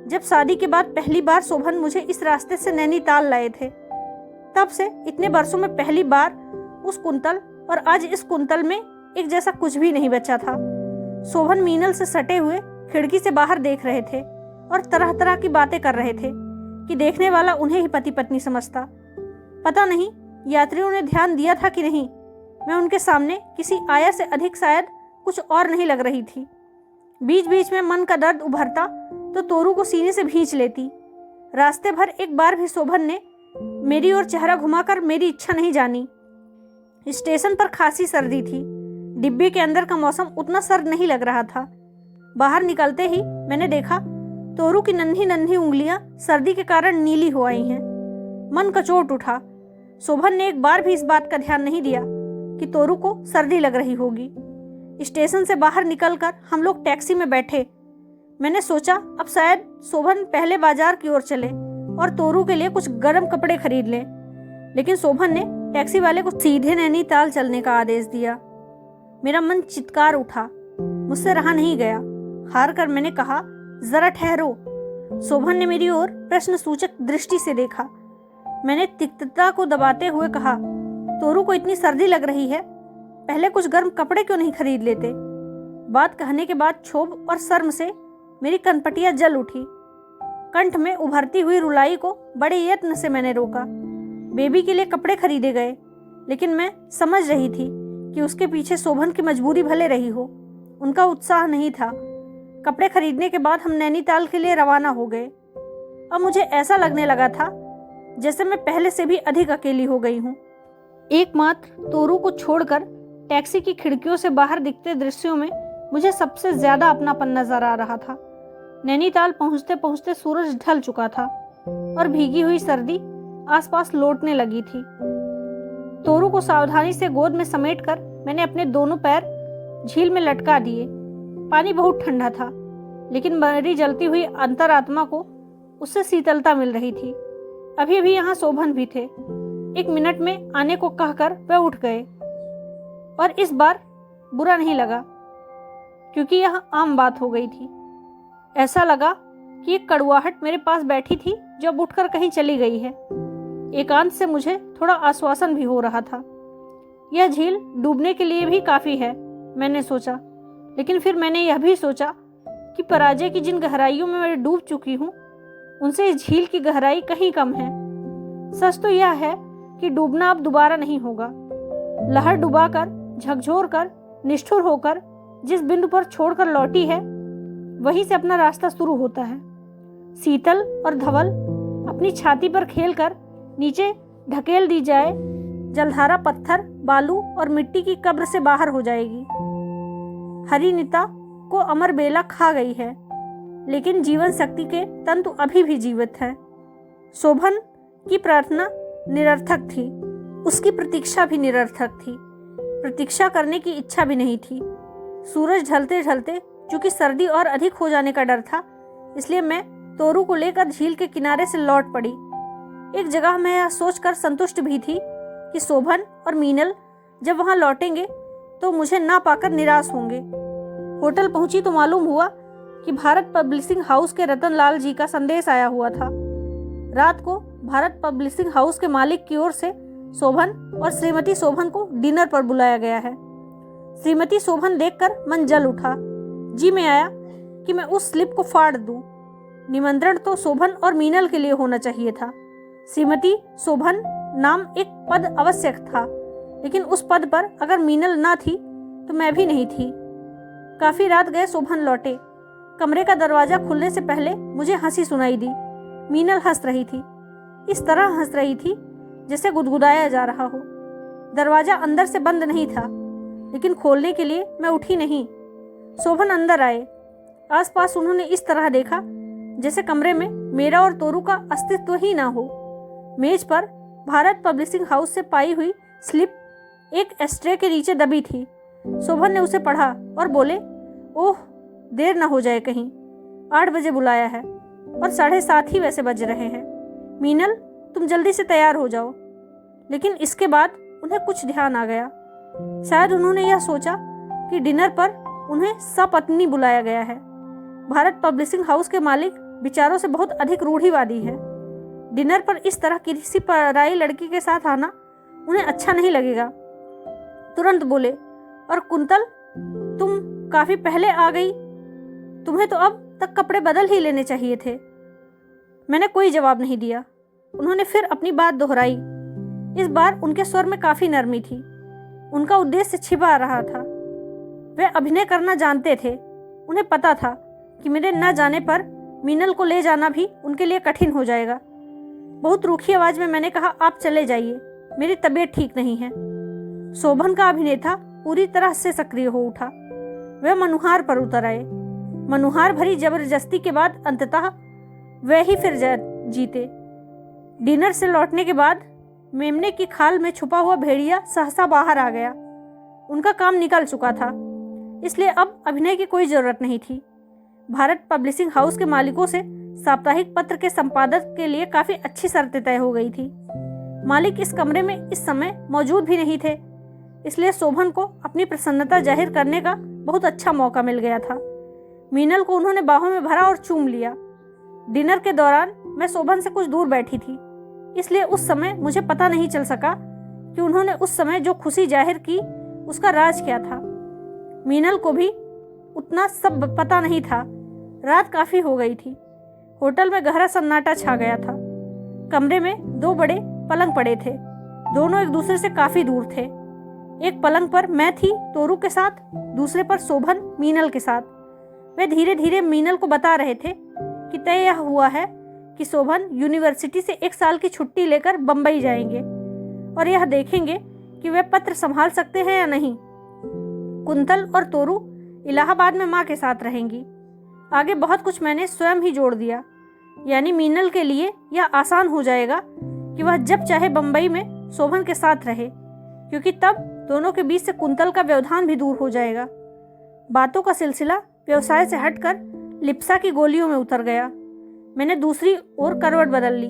जब शादी के बाद पहली बार शोभन मुझे इस रास्ते से नैनीताल लाए थे। तब से इतने वर्षों में पहली बार उस कुंतल और आज इस कुंतल में एक जैसा कुछ भी नहीं बचा था। शोभन मीनल से सटे हुए खिड़की से बाहर देख रहे थे और तरह तरह की बातें कर रहे थे कि देखने वाला उन्हें ही पति पत्नी समझता। पता नहीं यात्रियों ने ध्यान दिया था कि नहीं, मैं उनके सामने किसी आया से अधिक शायद कुछ और नहीं लग रही थी। बीच बीच में मन का दर्द उभरता तो तोरू को सीने से भींच लेती। रास्ते भर एक बार भी शोभन ने मेरी ओर चेहरा घुमाकर मेरी इच्छा नहीं जानी। स्टेशन पर खासी सर्दी थी। डिब्बे के अंदर का मौसम उतना सर्द नहीं लग रहा था। बाहर निकलते ही मैंने देखा तोरू की नन्ही नन्ही उंगलियां सर्दी के कारण नीली हो आई हैं। मन कचोट उठा। शोभन ने एक बार भी इस बात का ध्यान नहीं दिया कि तोरू को सर्दी लग रही होगी। स्टेशन से बाहर निकलकर हम लोग टैक्सी में बैठे। मैंने सोचा अब शायद शोभन पहले बाजार की ओर चले और तोरू के लिए कुछ गर्म कपड़े खरीद लें, लेकिन शोभन ने टैक्सी वाले को सीधे नैनीताल चलने का आदेश दिया। मेरा मन चित्कार उठा, मुझसे रहा नहीं गया। हार कर मैंने कहा, जरा ठहरो। शोभन ने मेरी ओर प्रश्न सूचक दृष्टि से देखा। मैंने तिक्तता को दबाते हुए कहा, तोरू को इतनी सर्दी लग रही है, पहले कुछ गर्म कपड़े क्यों नहीं खरीद लेते? बात कहने के बाद क्षोभ और शर्म से मेरी कनपटियां जल उठी। कंठ में उभरती हुई रुलाई को बड़े यत्न से मैंने रोका। बेबी के लिए कपड़े खरीदे गए, लेकिन मैं समझ रही थी कि उसके पीछे शोभन की मजबूरी भले रही हो, उनका उत्साह नहीं था। कपड़े खरीदने के बाद हम नैनीताल के लिए रवाना हो गए। अब मुझे ऐसा लगने लगा था जैसे मैं पहले से भी अधिक अकेली हो गई हूँ। एकमात्र तोरू को छोड़कर टैक्सी की खिड़कियों से बाहर दिखते दृश्यों में मुझे सबसे ज्यादा अपनापन नजर आ रहा था। नैनीताल पहुंचते पहुंचते सूरज ढल चुका था और भीगी हुई सर्दी आसपास लौटने लगी थी। तोरू को सावधानी से गोद में समेटकर मैंने अपने दोनों पैर झील में लटका दिए। पानी बहुत ठंडा था, लेकिन मेरी जलती हुई अंतरात्मा को उससे शीतलता मिल रही थी। अभी अभी यहाँ शोभन भी थे। 1 मिनट में आने को कहकर वह उठ गए और इस बार बुरा नहीं लगा, क्योंकि यह आम बात हो गई थी। ऐसा लगा कि एक कड़वाहट मेरे पास बैठी थी जो अब उठकर कहीं चली गई है। एकांत से मुझे थोड़ा आश्वासन भी हो रहा था। यह झील डूबने के लिए भी काफी है, मैंने सोचा। लेकिन फिर मैंने यह भी सोचा कि पराजय की जिन गहराइयों में मैं डूब चुकी हूँ, उनसे इस झील की गहराई कहीं कम है। सच तो यह है कि डूबना अब दोबारा नहीं होगा। लहर डुबाकर, झकझोर कर, निष्ठुर होकर जिस बिंदु पर छोड़कर लौटी है, वहीं से अपना रास्ता शुरू होता है। शीतल और धवल अपनी छाती पर खेलकर नीचे ढकेल दी जाए, जलधारा पत्थर, बालू और मिट्टी की कब्र से बाहर हो जाएगी। हरिनीता को अमर बेला खा गई है, लेकिन जीवन शक्ति के तंतु अभी भी जीवित है। शोभन की प्रार्थना निरर्थक थी, उसकी प्रतीक्षा भी निरर्थक थी। प्रतीक्षा करने की इच्छा भी नहीं थी। सूरज ढलते ढलते चूंकि सर्दी और अधिक हो जाने का डर था, इसलिए मैं तोरू को लेकर झील के किनारे से लौट पड़ी। एक जगह मैं यह सोचकर संतुष्ट भी थी कि शोभन और मीनल जब वहां लौटेंगे तो मुझे ना पाकर निराश होंगे। होटल पहुंची तो मालूम हुआ कि भारत पब्लिशिंग हाउस के रतन लाल जी का संदेश आया हुआ था। रात को भारत पब्लिशिंग हाउस के मालिक की ओर से शोभन और श्रीमती शोभन को डिनर पर बुलाया गया है। श्रीमती शोभन देखकर मन जल उठा। जी में आया कि मैं उस स्लिप को फाड़ दूं। निमंत्रण तो शोभन और मीनल के लिए होना चाहिए था। श्रीमती शोभन नाम एक पद आवश्यक था, लेकिन उस पद पर अगर मीनल ना थी तो मैं भी नहीं थी। काफी रात गए शोभन लौटे। कमरे का दरवाजा खुलने से पहले मुझे हंसी सुनाई दी। मीनल हंस रही थी, इस तरह हंस रही थी जैसे गुदगुदाया जा रहा हो। दरवाजा अंदर से बंद नहीं था, लेकिन खोलने के लिए मैं उठी नहीं। शोभन अंदर आए। आसपास उन्होंने इस तरह देखा जैसे कमरे में मेरा और तोरू का अस्तित्व ही ना हो। मेज पर भारत पब्लिशिंग हाउस से पाई हुई स्लिप एक एस्ट्रे के नीचे दबी थी। शोभन ने उसे पढ़ा और बोले, ओह देर ना हो जाए कहीं, 8 बजे बुलाया है और 7:30 ही वैसे बज रहे हैं। मीनल, तुम जल्दी से तैयार हो जाओ। लेकिन इसके बाद उन्हें कुछ ध्यान आ गया। शायद उन्होंने यह सोचा कि डिनर पर उन्हें सपत्नी बुलाया गया है। भारत पब्लिशिंग हाउस के मालिक विचारों से बहुत अधिक रूढ़िवादी है। डिनर पर इस तरह किसी पराई लड़की के साथ आना उन्हें अच्छा नहीं लगेगा। तुरंत बोले, और कुंतल, तुम काफी पहले आ गई, तुम्हें तो अब तक कपड़े बदल ही लेने चाहिए थे। मैंने कोई जवाब नहीं दिया। उन्होंने फिर अपनी बात दोहराई। इस बार उनके स्वर में काफी नरमी थी। उनका उद्देश्य छिपा रहा था। वे अभिनय करना जानते थे। उन्हें पता था कि मेरे न जाने पर मीनल को ले जाना भी उनके लिए कठिन हो जाएगा। बहुत रूखी आवाज में मैंने कहा, आप चले जाइए, मेरी तबीयत ठीक नहीं है। शोभन का अभिनेता पूरी तरह से सक्रिय हो उठा। वे मनुहार पर उतर आए। मनुहार भरी जबरदस्ती के बाद अंततः वे ही फिर जीते। डिनर से लौटने के बाद मेमने की खाल में छुपा हुआ भेड़िया सहसा बाहर आ गया। उनका काम निकल चुका था, इसलिए अब अभिनय की कोई जरूरत नहीं थी। भारत पब्लिशिंग हाउस के मालिकों से साप्ताहिक पत्र के संपादक के लिए काफी अच्छी शर्तें तय हो गई थी। मालिक इस कमरे में इस समय मौजूद भी नहीं थे, इसलिए शोभन को अपनी प्रसन्नता जाहिर करने का बहुत अच्छा मौका मिल गया था। मीनल को उन्होंने बाहों में भरा और चूम लिया। डिनर के दौरान मैं शोभन से कुछ दूर बैठी थी, इसलिए उस समय मुझे पता नहीं चल सका कि उन्होंने उस समय जो खुशी जाहिर की उसका राज क्या था। मीनल को भी उतना सब पता नहीं था। रात काफी हो गई थी। होटल में गहरा सन्नाटा छा गया था। कमरे में 2 बड़े पलंग पड़े थे। दोनों एक दूसरे से काफी दूर थे। एक पलंग पर मैं थी तोरू के साथ, दूसरे पर शोभन मीनल के साथ। वे धीरे धीरे मीनल को बता रहे थे कि तय यह हुआ है कि शोभन यूनिवर्सिटी से 1 साल की छुट्टी लेकर बंबई जाएंगे और यह देखेंगे कि वे पत्र संभाल सकते हैं या नहीं। कुंतल और तोरू इलाहाबाद में माँ के साथ रहेंगी। आगे बहुत कुछ मैंने स्वयं ही जोड़ दिया। यानी मीनल के लिए यह आसान हो जाएगा कि वह जब चाहे बंबई में शोभन के साथ रहे, क्योंकि तब दोनों के बीच से कुंतल का व्यवधान भी दूर हो जाएगा। बातों का सिलसिला व्यवसाय से हटकर लिप्सा की गोलियों में उतर गया। मैंने दूसरी ओर करवट बदल ली।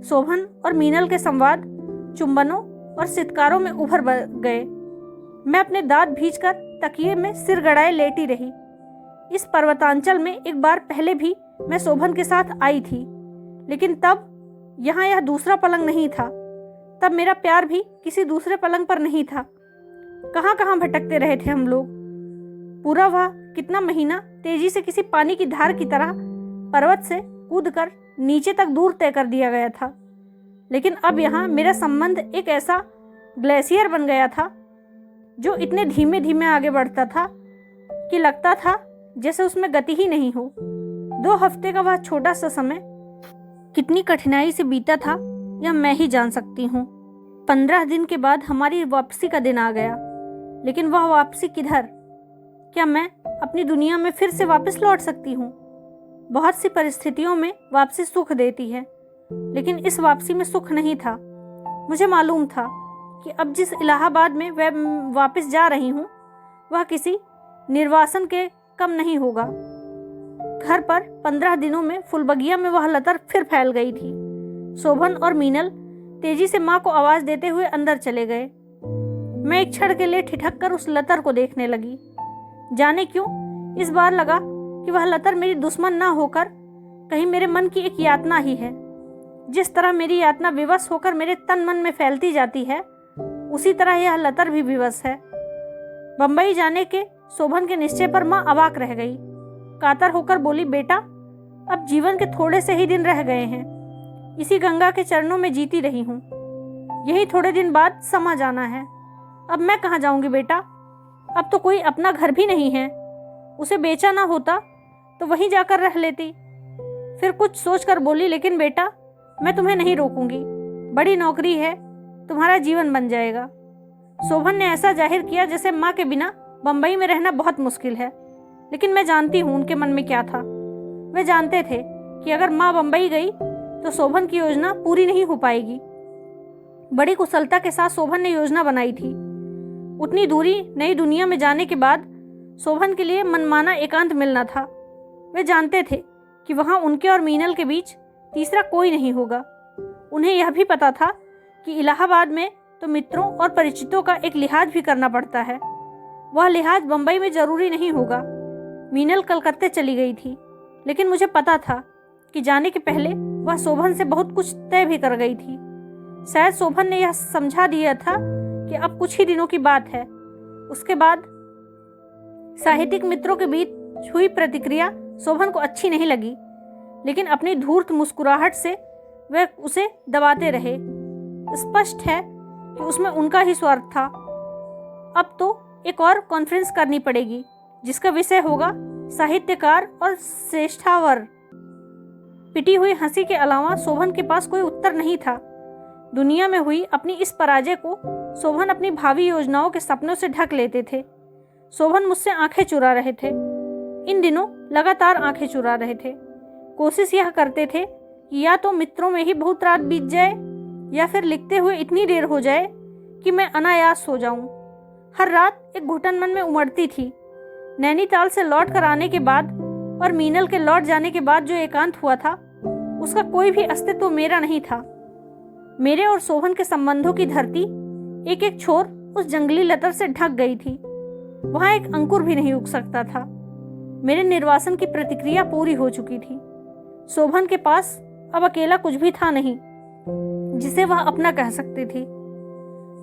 शोभन और मीनल के संवाद चुंबनों और सितकारों में उभर गए। मैं अपने दांत भींचकर तकिए में सिर गड़ाए लेटी रही। इस पर्वतांचल में एक बार पहले भी मैं शोभन के साथ आई थी, लेकिन तब यहाँ यह दूसरा पलंग नहीं था। तब मेरा प्यार भी किसी दूसरे पलंग पर नहीं था। कहाँ कहाँ भटकते रहे थे हम लोग। पूरा वह कितना महीना तेजी से किसी पानी की धार की तरह पर्वत से कूदकर नीचे तक दूर तय कर दिया गया था। लेकिन अब यहाँ मेरा संबंध एक ऐसा ग्लेशियर बन गया था जो इतने धीमे धीमे आगे बढ़ता था कि लगता था जैसे उसमें गति ही नहीं हो। 2 हफ्ते का वह छोटा सा समय कितनी कठिनाई से बीता था यह मैं ही जान सकती हूँ। 15 दिन के बाद हमारी वापसी का दिन आ गया, लेकिन वह वापसी किधर? क्या मैं अपनी दुनिया में फिर से वापस लौट सकती हूँ? बहुत सी परिस्थितियों में वापसी सुख देती है, लेकिन इस वापसी में सुख नहीं था। मुझे मालूम था कि अब जिस इलाहाबाद में मैं वापस जा रही हूँ वह किसी निर्वासन के कम नहीं होगा। घर पर 15 दिनों में फुलबगिया में वह लतर फिर फैल गई थी। शोभन और मीनल तेजी से माँ को आवाज देते हुए अंदर चले गए। मैं एक क्षण के लिए ठिठक कर उस लतर को देखने लगी। जाने क्यों इस बार लगा कि वह लतर मेरी दुश्मन ना होकर कहीं मेरे मन की एक यातना ही है। जिस तरह मेरी यातना विवश होकर मेरे तन मन में फैलती जाती है, उसी तरह यह लतर भी विवश है। बंबई जाने के शोभन के निश्चय पर माँ अवाक रह गई। कातर होकर बोली, बेटा, अब जीवन के थोड़े से ही दिन रह गए हैं। इसी गंगा के चरणों में जीती रही हूँ। यही थोड़े दिन बाद समा जाना है। अब मैं कहाँ जाऊँगी बेटा? अब तो कोई अपना घर भी नहीं है। उसे बेचा ना होता तो वहीं जाकर रह लेती। फिर कुछ सोचकर बोली, लेकिन बेटा, मैं तुम्हें नहीं रोकूंगी। बड़ी नौकरी है, तुम्हारा जीवन बन जाएगा। शोभन ने ऐसा जाहिर किया जैसे माँ के बिना बंबई में रहना बहुत मुश्किल है, लेकिन मैं जानती हूँ उनके मन में क्या था। वे जानते थे कि अगर माँ बंबई गई तो शोभन की योजना पूरी नहीं हो पाएगी। बड़ी कुशलता के साथ शोभन ने योजना बनाई थी। उतनी दूरी नई दुनिया में जाने के बाद शोभन के लिए मनमाना एकांत मिलना था। वे जानते थे कि वहाँ उनके और मीनल के बीच तीसरा कोई नहीं होगा। उन्हें यह भी पता था कि इलाहाबाद में तो मित्रों और परिचितों का एक लिहाज भी करना पड़ता है। वह लिहाज बम्बई में जरूरी नहीं होगा। मीनल कलकत्ते चली गई थी, लेकिन मुझे पता था कि जाने के पहले वह शोभन से बहुत कुछ तय भी कर गई थी। शायद शोभन ने यह समझा दिया था कि अब कुछ ही दिनों की बात है। उसके बाद साहित्यिक मित्रों के बीच हुई प्रतिक्रिया शोभन को अच्छी नहीं लगी, लेकिन अपनी धूर्त मुस्कुराहट से वे उसे दबाते रहे। स्पष्ट है कि उसमें उनका ही स्वार्थ था। अब तो एक और कॉन्फ्रेंस करनी पड़ेगी जिसका विषय होगा साहित्यकार और श्रेष्ठावर। पिटी हुई हंसी के अलावा शोभन के पास कोई उत्तर नहीं था। दुनिया में हुई अपनी इस पराजय को शोभन अपनी भावी योजनाओं के सपनों से ढक लेते थे। शोभन मुझसे आंखें चुरा रहे थे। इन दिनों लगातार आंखें चुरा रहे थे। कोशिश यह करते थे कि या तो मित्रों में ही बहुत रात बीत जाए या फिर लिखते हुए इतनी देर हो जाए कि मैं अनायास सो जाऊं। हर रात एक घुटन मन में उमड़ती थी। नैनीताल से लौट कर आने के बाद और मीनल के लौट जाने के बाद जो एकांत हुआ था, उसका कोई भी अस्तित्व मेरा नहीं था। मेरे और शोभन के संबंधों की धरती एक एक छोर उस जंगली लतर से ढक गई थी। वहां एक अंकुर भी नहीं उग सकता था। मेरे निर्वासन की प्रतिक्रिया पूरी हो चुकी थी। शोभन के पास अब अकेला कुछ भी था नहीं जिसे वह अपना कह सकती थी।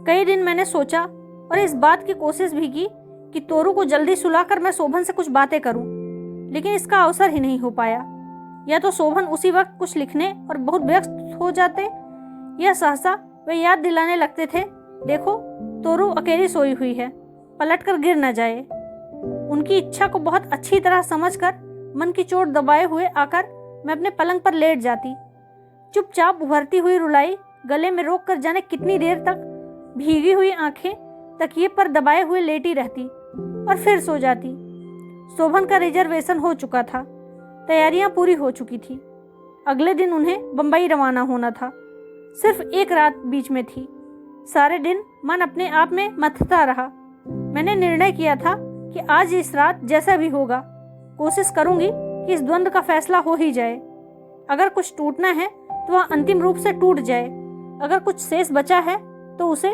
कई दिन मैंने सोचा और इस बात की कोशिश भी की कि तोरू को जल्दी सुलाकर मैं शोभन से कुछ बातें करूं, लेकिन इसका अवसर ही नहीं हो पाया। या तो शोभन उसी वक्त कुछ लिखने और बहुत व्यस्त हो जाते, या सहसा वे याद दिलाने लगते थे, देखो तोरू अकेली सोई हुई है, पलटकर गिर न जाए। उनकी इच्छा को बहुत अच्छी तरह समझकर मन की चोट दबाए हुए आकर मैं अपने पलंग पर लेट जाती। चुपचाप उभरती हुई रुलाई गले में रोक कर जाने कितनी देर तक भीगी हुई आंखें तकिए पर दबाए हुए लेटी रहती और फिर सो जाती। शोभन का रिजर्वेशन हो चुका था। तैयारियां पूरी हो चुकी थी। अगले दिन उन्हें बंबई रवाना होना था। सिर्फ एक रात बीच में थी। सारे दिन मन अपने आप में मथता रहा। मैंने निर्णय किया था कि आज इस रात जैसा भी होगा कोशिश करूंगी कि इस द्वंद्व का फैसला हो ही जाए। अगर कुछ टूटना है तो वह अंतिम रूप से टूट जाए। अगर कुछ शेष बचा है तो उसे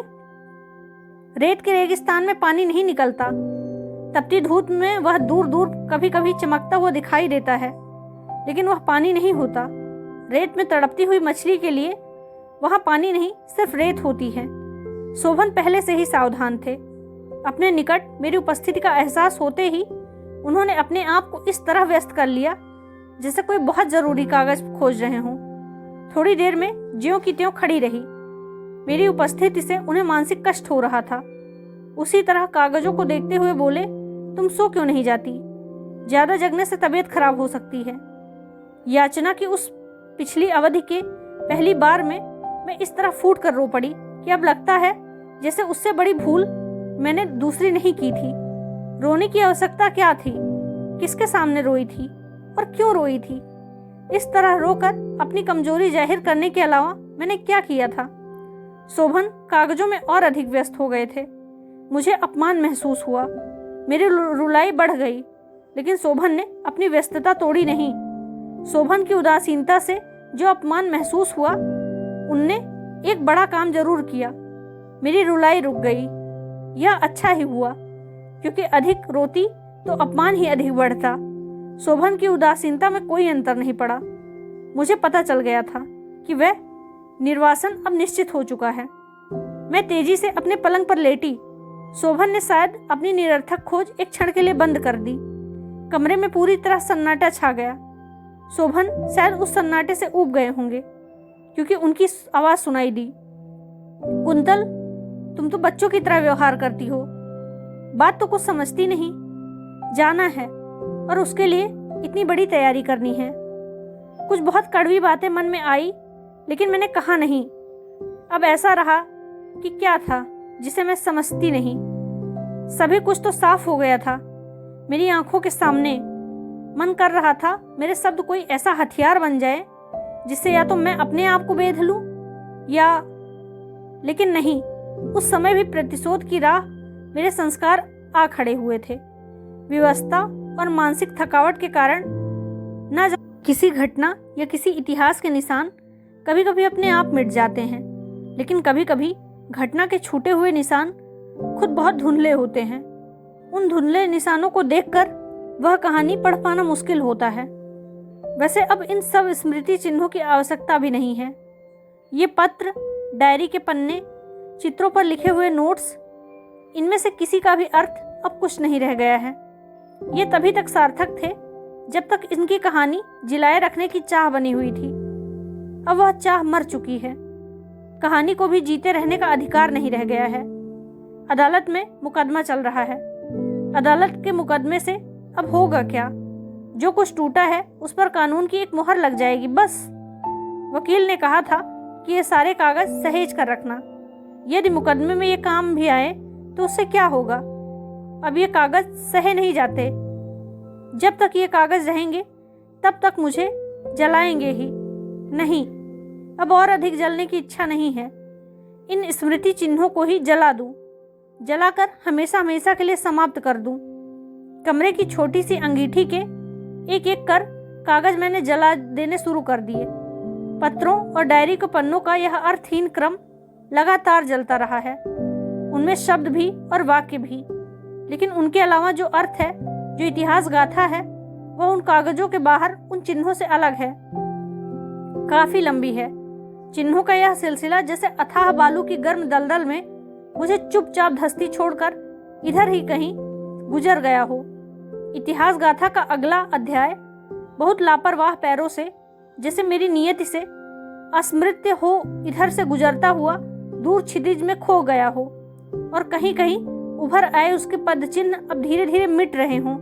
रेत के रेगिस्तान में पानी नहीं निकलता। तपती धूप में वह दूर दूर कभी कभी चमकता हुआ दिखाई देता है, लेकिन वह पानी नहीं होता। रेत में तड़पती हुई मछली के लिए वहाँ पानी नहीं, सिर्फ रेत होती है। शोभन पहले से ही सावधान थे। अपने निकट मेरी उपस्थिति का एहसास होते ही उन्होंने अपने आप को इस तरह व्यस्त कर लिया जैसे कोई बहुत जरूरी कागज खोज रहे हों। थोड़ी देर में ज्यों की त्यों खड़ी रही। मेरी उपस्थिति से उन्हें मानसिक कष्ट हो रहा था। उसी तरह कागजों को देखते हुए बोले, तुम सो क्यों नहीं जाती? ज्यादा जगने से तबीयत खराब हो सकती है। याचना की उस पिछली अवधि के पहली बार में मैं इस तरह फूट कर रो पड़ी कि अब लगता है जैसे उससे बड़ी भूल मैंने दूसरी नहीं की थी। रोने की आवश्यकता क्या थी? किसके सामने रोई थी और क्यों रोई थी? इस तरह रोकर अपनी कमजोरी जाहिर करने के अलावा मैंने क्या किया था? शोभन कागजों में और अधिक व्यस्त हो गए थे। मुझे अपमान महसूस हुआ। मेरी रुलाई बढ़ गई, लेकिन शोभन ने अपनी व्यस्तता तोड़ी नहीं। शोभन की उदासीनता से जो अपमान महसूस हुआ, उनने एक बड़ा काम जरूर किया। मेरी रुलाई रुक गई। यह अच्छा ही हुआ, क्योंकि अधिक रोती तो अपमान ही अधिक बढ़ता। शोभन की उदासीनता में कोई अंतर नहीं पड़ा। मुझे पता चल गया था कि वह निर्वासन अब निश्चित हो चुका है। मैं तेजी से अपने पलंग पर लेटी। शोभन ने शायद अपनी निरर्थक खोज एक क्षण के लिए बंद कर दी। कमरे में पूरी तरह सन्नाटा छा गया। शोभन शायद उस सन्नाटे से ऊब गए होंगे, क्योंकि उनकी आवाज सुनाई दी, कुंतल, तुम तो बच्चों की तरह व्यवहार करती हो। बात तो कुछ समझती नहीं। जाना है और उसके लिए इतनी बड़ी तैयारी करनी है। कुछ बहुत कड़वी बातें मन में आई, लेकिन मैंने कहा नहीं। अब ऐसा रहा कि क्या था जिसे मैं समझती नहीं। सभी कुछ तो साफ हो गया था मेरी आंखों के सामने। मन कर रहा था मेरे शब्द कोई ऐसा हथियार बन जाए जिससे या तो मैं अपने आप को बेध लूं या लेकिन नहीं, उस समय भी प्रतिशोध की राह मेरे संस्कार आ खड़े हुए थे। विवशता और मानसिक थकावट के कारण न जाने किसी घटना या किसी इतिहास के निशान कभी कभी अपने आप मिट जाते हैं, लेकिन कभी कभी घटना के छूटे हुए निशान खुद बहुत धुंधले होते हैं। उन धुंधले निशानों को देखकर वह कहानी पढ़ पाना मुश्किल होता है। वैसे अब इन सब स्मृति चिन्हों की आवश्यकता भी नहीं है। ये पत्र, डायरी के पन्ने, चित्रों पर लिखे हुए नोट्स, इनमें से किसी का भी अर्थ अब कुछ नहीं रह गया है। ये तभी तक सार्थक थे जब तक इनकी कहानी जिलाए रखने की चाह बनी हुई थी। अब वह चाह मर चुकी है। कहानी को भी जीते रहने का अधिकार नहीं रह गया है। अदालत में मुकदमा चल रहा है। अदालत के मुकदमे से अब होगा क्या? जो कुछ टूटा है उस पर कानून की एक मुहर लग जाएगी, बस। वकील ने कहा था कि ये सारे कागज सहेज कर रखना। यदि मुकदमे में ये काम भी आए तो उससे क्या होगा? अब ये कागज सहे नहीं जाते। जब तक ये कागज रहेंगे तब तक मुझे जलाएंगे ही। नहीं, अब और अधिक जलने की इच्छा नहीं है। इन स्मृति चिन्हों को ही जला दूं, जलाकर हमेशा हमेशा के लिए समाप्त कर दूं। कमरे की छोटी सी अंगीठी के एक एक कर कागज मैंने जला देने शुरू कर दिए। पत्रों और डायरी के पन्नों का यह अर्थहीन क्रम लगातार जलता रहा है। उनमें शब्द भी और वाक्य भी, लेकिन उनके अलावा जो अर्थ है, जो इतिहास गाथा है, वह उन कागजों के बाहर उन चिन्हों से अलग है। काफी लंबी है। चिन्हों का यह सिलसिला जैसे अथाह बालू की गर्म दलदल में मुझे चुपचाप धंसती छोड़कर इधर ही कहीं गुजर गया हो। इतिहास गाथा का अगला अध्याय बहुत लापरवाह पैरों से, जैसे मेरी नियति से अस्मृत्य हो, इधर से गुजरता हुआ दूर क्षितिज में खो गया हो और कहीं कहीं उभर आए उसके पद चिन्ह अब धीरे धीरे मिट रहे हों।